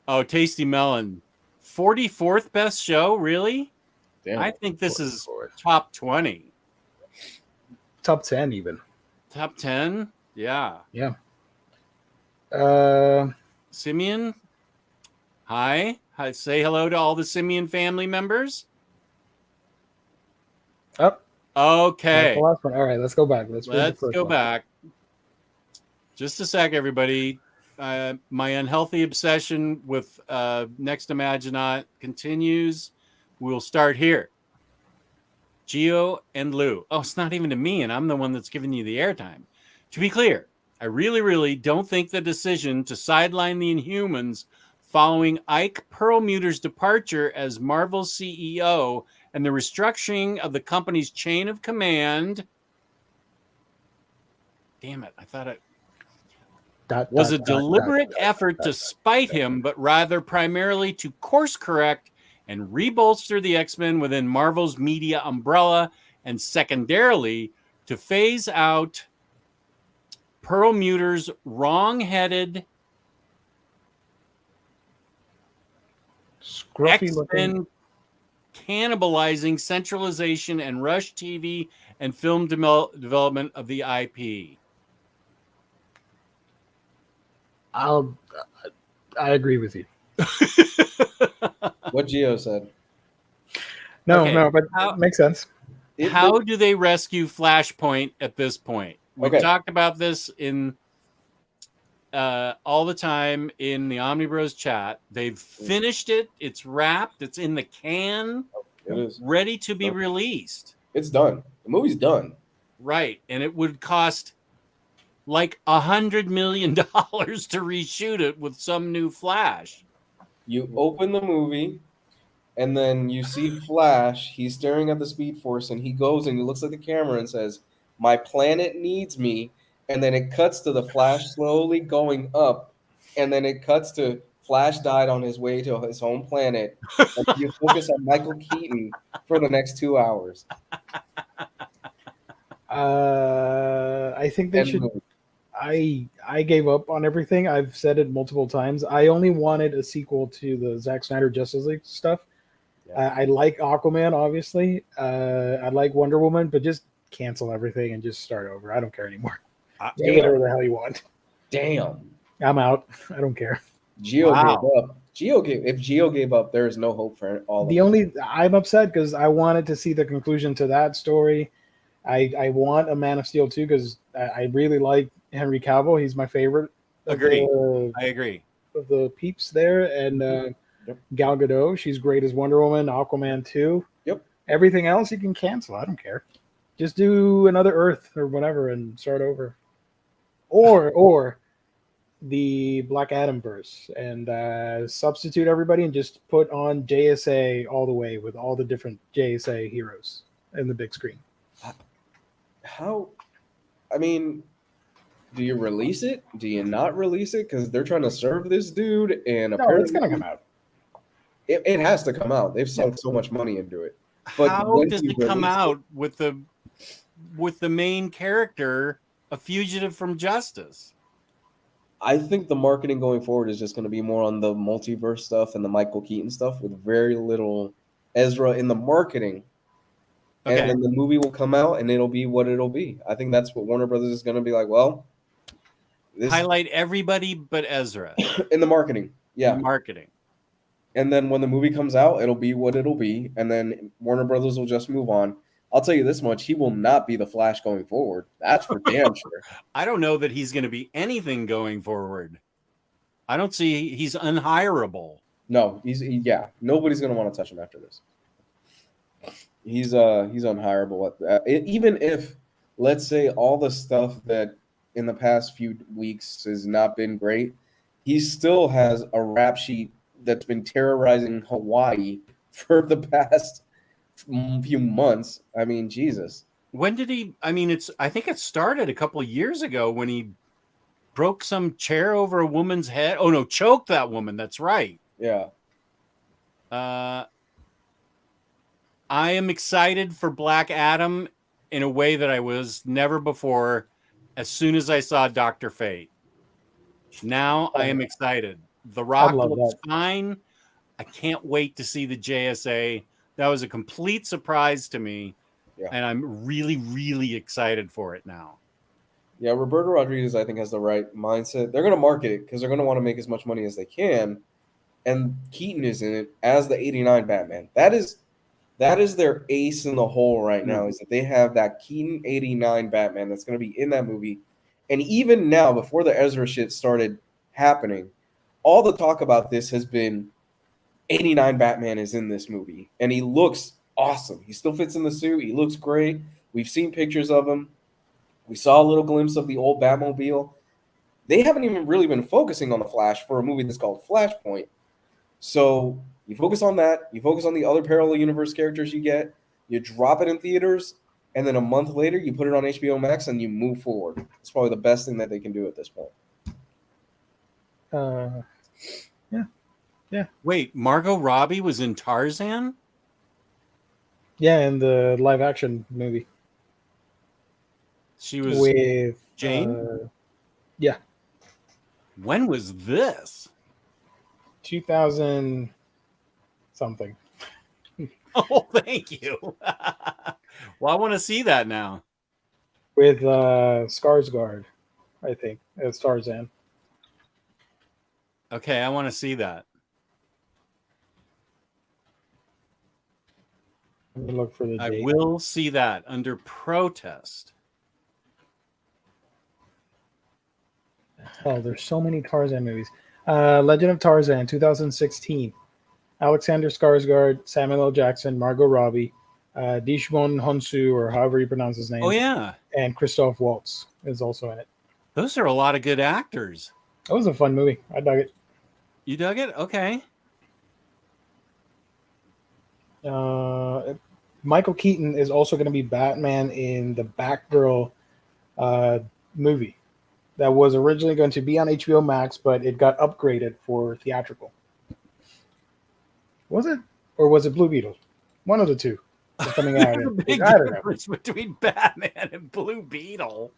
Oh, Tasty Melon. 44th best show? Really? Damn. I think this is top 20. Top 10 even. Top 10? Yeah. Yeah. Simeon? Hi. Say hello to all the Simeon family members. Up. Okay. That's the last one. All right, let's go back. Let's go back. Just a sec, everybody. My unhealthy obsession with Next Imaginaut continues. We'll start here. Gio and Lou. Oh, it's not even to me, and I'm the one that's giving you the airtime. To be clear, I really, really don't think the decision to sideline the Inhumans following Ike Perlmutter's departure as Marvel's CEO and the restructuring of the company's chain of command. Damn it, I thought it was a deliberate effort to spite him, but rather primarily to course correct and rebolster the X-Men within Marvel's media umbrella, and secondarily to phase out Perlmutter's wrong-headed X-Men cannibalizing centralization and rush TV and film development of the IP. I agree with you. What Gio said. No, but it makes sense. How do they rescue Flashpoint at this point? We've talked about this in all the time in the OmniBros chat. They've finished it. It's wrapped. It's in the can. It is ready to be released. It's done. The movie's done. Right. And it would cost like $100 million to reshoot it with some new Flash. You open the movie, and then you see Flash. He's staring at the Speed Force, and he goes and he looks at the camera and says, "My planet needs me." And then it cuts to the Flash slowly going up, and then it cuts to Flash died on his way to his home planet. And you focus on Michael Keaton for the next 2 hours. I think they should. I gave up on everything. I've said it multiple times. I only wanted a sequel to the Zack Snyder Justice League stuff. Yeah. I like Aquaman, obviously. I like Wonder Woman, but just cancel everything and just start over. I don't care anymore. Do whatever the hell you want. Damn. I'm out. I don't care. Gio gave up. If Gio gave up, there is no hope for all. I'm upset because I wanted to see the conclusion to that story. I want a Man of Steel too because I really like Henry Cavill. He's my favorite. I agree. Of the peeps there, and Gal Gadot, she's great as Wonder Woman. Aquaman too. Yep. Everything else you can cancel. I don't care. Just do another Earth or whatever and start over. Or the Black Adam verse and substitute everybody and just put on JSA all the way with all the different JSA heroes in the big screen. How? I mean, do you release it? Do you not release it? Because they're trying to serve this dude, and apparently it's gonna come out. It has to come out. They've sunk so much money into it. But how does it come out with the main character a fugitive from justice? I think the marketing going forward is just going to be more on the multiverse stuff and the Michael Keaton stuff with very little Ezra in the marketing. Okay. And then the movie will come out and it'll be what it'll be. I think that's what Warner Brothers is going to be like. Well, highlight everybody but Ezra in the marketing. Yeah. Marketing. And then when the movie comes out, it'll be what it'll be. And then Warner Brothers will just move on. I'll tell you this much. He will not be the Flash going forward. That's for damn sure. I don't know that he's going to be anything going forward. I don't see he's unhireable. No, nobody's going to want to touch him after this. He's unhireable. Even if, let's say, all the stuff that in the past few weeks has not been great, he still has a rap sheet that's been terrorizing Hawaii for the past few months. I mean, Jesus. When did he? I mean, I think it started a couple of years ago when he broke some chair over a woman's head. Oh no, choked that woman. That's right. Yeah. I am excited for Black Adam in a way that I was never before. As soon as I saw Dr. Fate, now I am excited. The Rock looks fine. I can't wait to see the JSA. That was a complete surprise to me, and I'm really, really excited for it now. Yeah, Roberto Rodriguez, I think, has the right mindset. They're going to market it because they're going to want to make as much money as they can, and Keaton is in it as the '89 Batman. That is their ace in the hole right now, is that they have that Keaton '89 Batman that's going to be in that movie. And even now, before the Ezra shit started happening, all the talk about this has been '89 Batman is in this movie, and he looks awesome. He still fits in the suit. He looks great. We've seen pictures of him. We saw a little glimpse of the old Batmobile. They haven't even really been focusing on the Flash for a movie that's called Flashpoint. So you focus on that. You focus on the other parallel universe characters you get. You drop it in theaters, and then a month later, you put it on HBO Max, and you move forward. It's probably the best thing that they can do at this point. Yeah. Wait, Margot Robbie was in Tarzan? Yeah, in the live action movie. She was with Jane? Yeah. When was this? 2000 something. Oh, thank you. Well, I want to see that now. With Skarsgård, I think, as Tarzan. Okay, I want to see that. Let me look for the date. I will see that under protest. Oh, there's so many Tarzan movies. Legend of Tarzan, 2016. Alexander Skarsgård, Samuel L. Jackson, Margot Robbie, Dishmon Honsu, or however you pronounce his name. Oh yeah, And Christoph Waltz is also in it. those are a lot of good actors. That was a fun movie. I dug it. You dug it? Okay. Michael Keaton is also going to be Batman in the Batgirl movie that was originally going to be on HBO Max, but it got upgraded for theatrical. Was it? Or was it Blue Beetle? One of the two is coming out. There's a big I don't know. difference between Batman and Blue Beetle.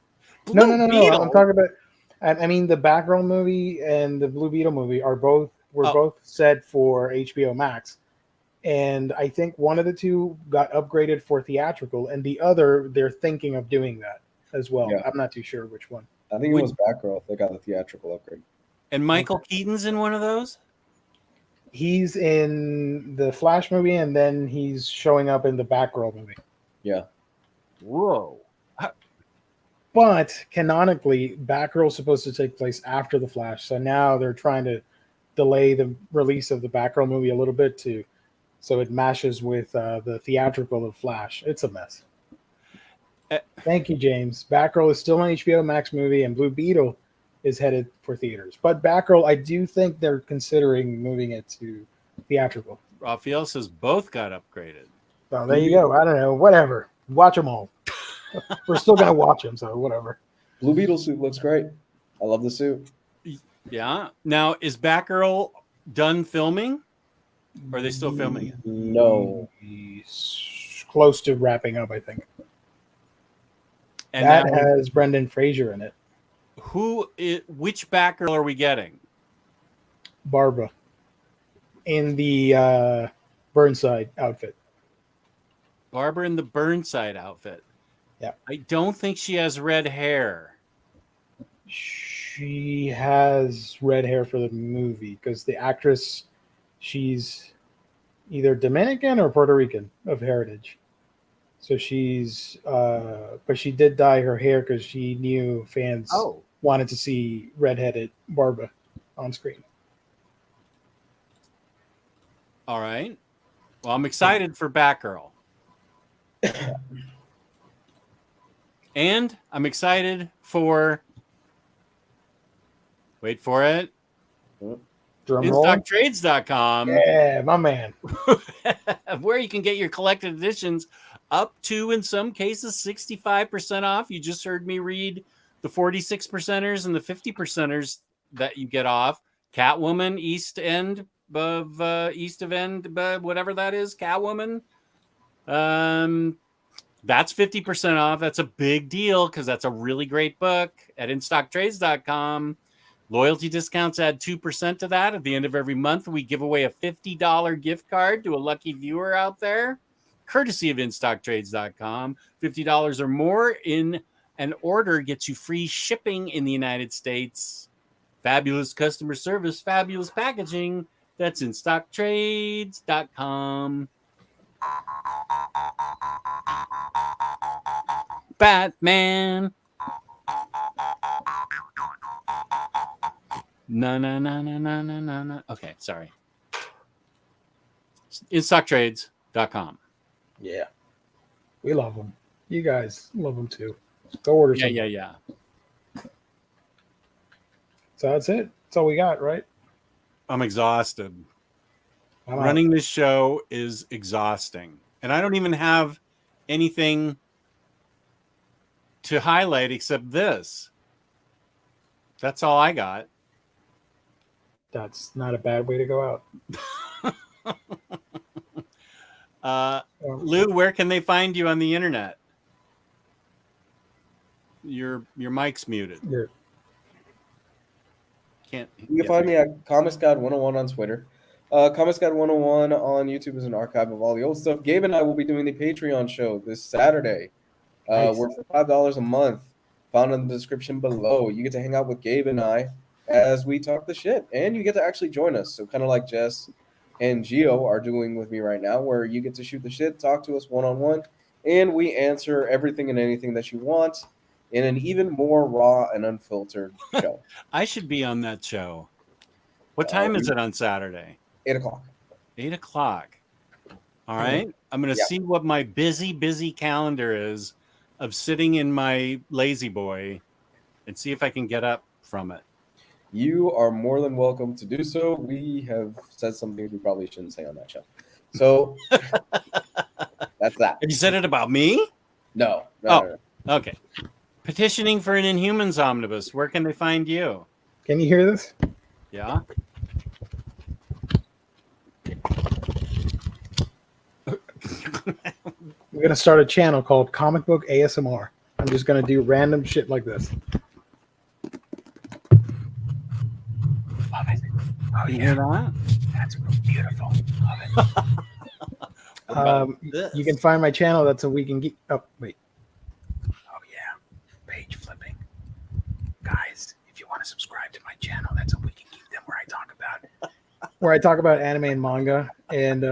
No. I'm talking about. I mean, the Batgirl movie and the Blue Beetle movie were both set for HBO Max, and I think one of the two got upgraded for theatrical, and the other they're thinking of doing that as well. Yeah. I'm not too sure which one. I think it was Batgirl that got the theatrical upgrade. And Michael Keaton's in one of those? He's in the Flash movie, and then he's showing up in the Batgirl movie. Yeah. Whoa. But canonically, Batgirl's supposed to take place after the Flash, so now they're trying to delay the release of the Batgirl movie a little bit so it matches with the theatrical of Flash. It's a mess. Thank you, James. Batgirl is still an HBO Max movie, and Blue Beetle is headed for theaters. But Batgirl, I do think they're considering moving it to theatrical. Raphael says both got upgraded. So there you go. I don't know. Whatever. Watch them all. We're still going to watch them, so whatever. Blue Beetle suit looks great. I love the suit. Yeah. Now, is Batgirl done filming? Or are they still filming it? No. He's close to wrapping up, I think. And that has Brendan Fraser in it. Which Batgirl are we getting? Barbara. In the Burnside outfit. Barbara in the Burnside outfit. Yeah. I don't think she has red hair. She has red hair for the movie because the actress, she's either Dominican or Puerto Rican of heritage. So she's, but she did dye her hair because she knew fans wanted to see redheaded Barbara on screen. All right. Well, I'm excited for Batgirl. And I'm excited for, wait for it, InStockTrades.com. Yeah, my man. Where you can get your collected editions up to, in some cases, 65% off. You just heard me read the 46%ers and the 50%ers that you get off. Catwoman, East End of East of End, whatever that is, Catwoman. That's 50% off. That's a big deal because that's a really great book at InStockTrades.com. Loyalty discounts add 2% to that. At the end of every month, we give away a $50 gift card to a lucky viewer out there, courtesy of InStockTrades.com. $50 or more in an order gets you free shipping in the United States. Fabulous customer service, fabulous packaging. That's InStockTrades.com. Batman. No. Okay, sorry. InStockTrades.com. Yeah. We love them. You guys love them too. Go order some. Yeah. So that's it. That's all we got, right? I'm exhausted. Running this show is exhausting. And I don't even have anything to highlight except this. That's all I got. That's not a bad way to go out. Lou, where can they find you on the internet? Your mic's muted. You can find me at Comics God 101 on Twitter. Comics God 101 on YouTube is an archive of all the old stuff. Gabe and I will be doing the Patreon show this Saturday. Nice. We're for $5 a month. Found in the description below. You get to hang out with Gabe and I as we talk the shit, and you get to actually join us. So kind of like Jess and Gio are doing with me right now, where you get to shoot the shit, talk to us one-on-one, and we answer everything and anything that you want in an even more raw and unfiltered show. I should be on that show. What time is it on Saturday? 8 o'clock. 8 o'clock. All right. I'm going to Yeah. see what my busy calendar is of sitting in my lazy boy and see if I can get up from it. You are more than welcome to do so. We have said something we probably shouldn't say on that show. So that's that. Have you said it about me? No. Okay. Petitioning for an Inhumans omnibus. Where can they find you? Can you hear this? Yeah. We're gonna start a channel called Comic Book ASMR. I'm just gonna do random shit like this. Love it. Oh You yeah, hear that? that's beautiful. Love it. What about this? You can find my channel. That's a Week in Geek. Oh wait. Oh yeah, page flipping. Guys, if you want to subscribe to my channel, that's a Week in Geek. Where I talk about anime and manga, and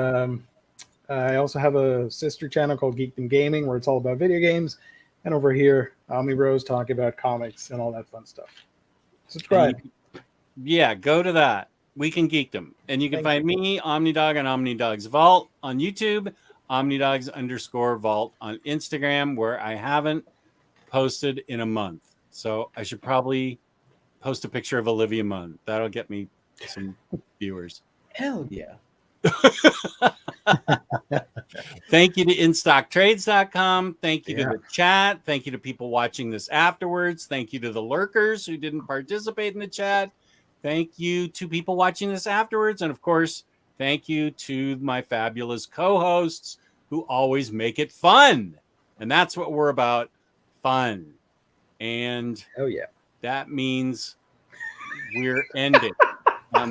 I also have a sister channel called Geekdom Gaming, where it's all about video games. And over here, OmniBros talk about comics and all that fun stuff. Subscribe. Yeah, go to that. We can Geekdom. And you can find me, OmniDog, on OmniDog's Vault on YouTube, OmniDogs_Vault on Instagram, where I haven't posted in a month. So I should probably post a picture of Olivia Munn. That'll get me some viewers. Hell yeah. Thank you to InStockTrades.com. Thank you to the chat. Thank you to people watching this afterwards. Thank you to the lurkers who didn't participate in the chat. Thank you to people watching this afterwards. And of course, thank you to my fabulous co-hosts who always make it fun. And that's what we're about, fun. And Oh yeah. that means we're ending on that.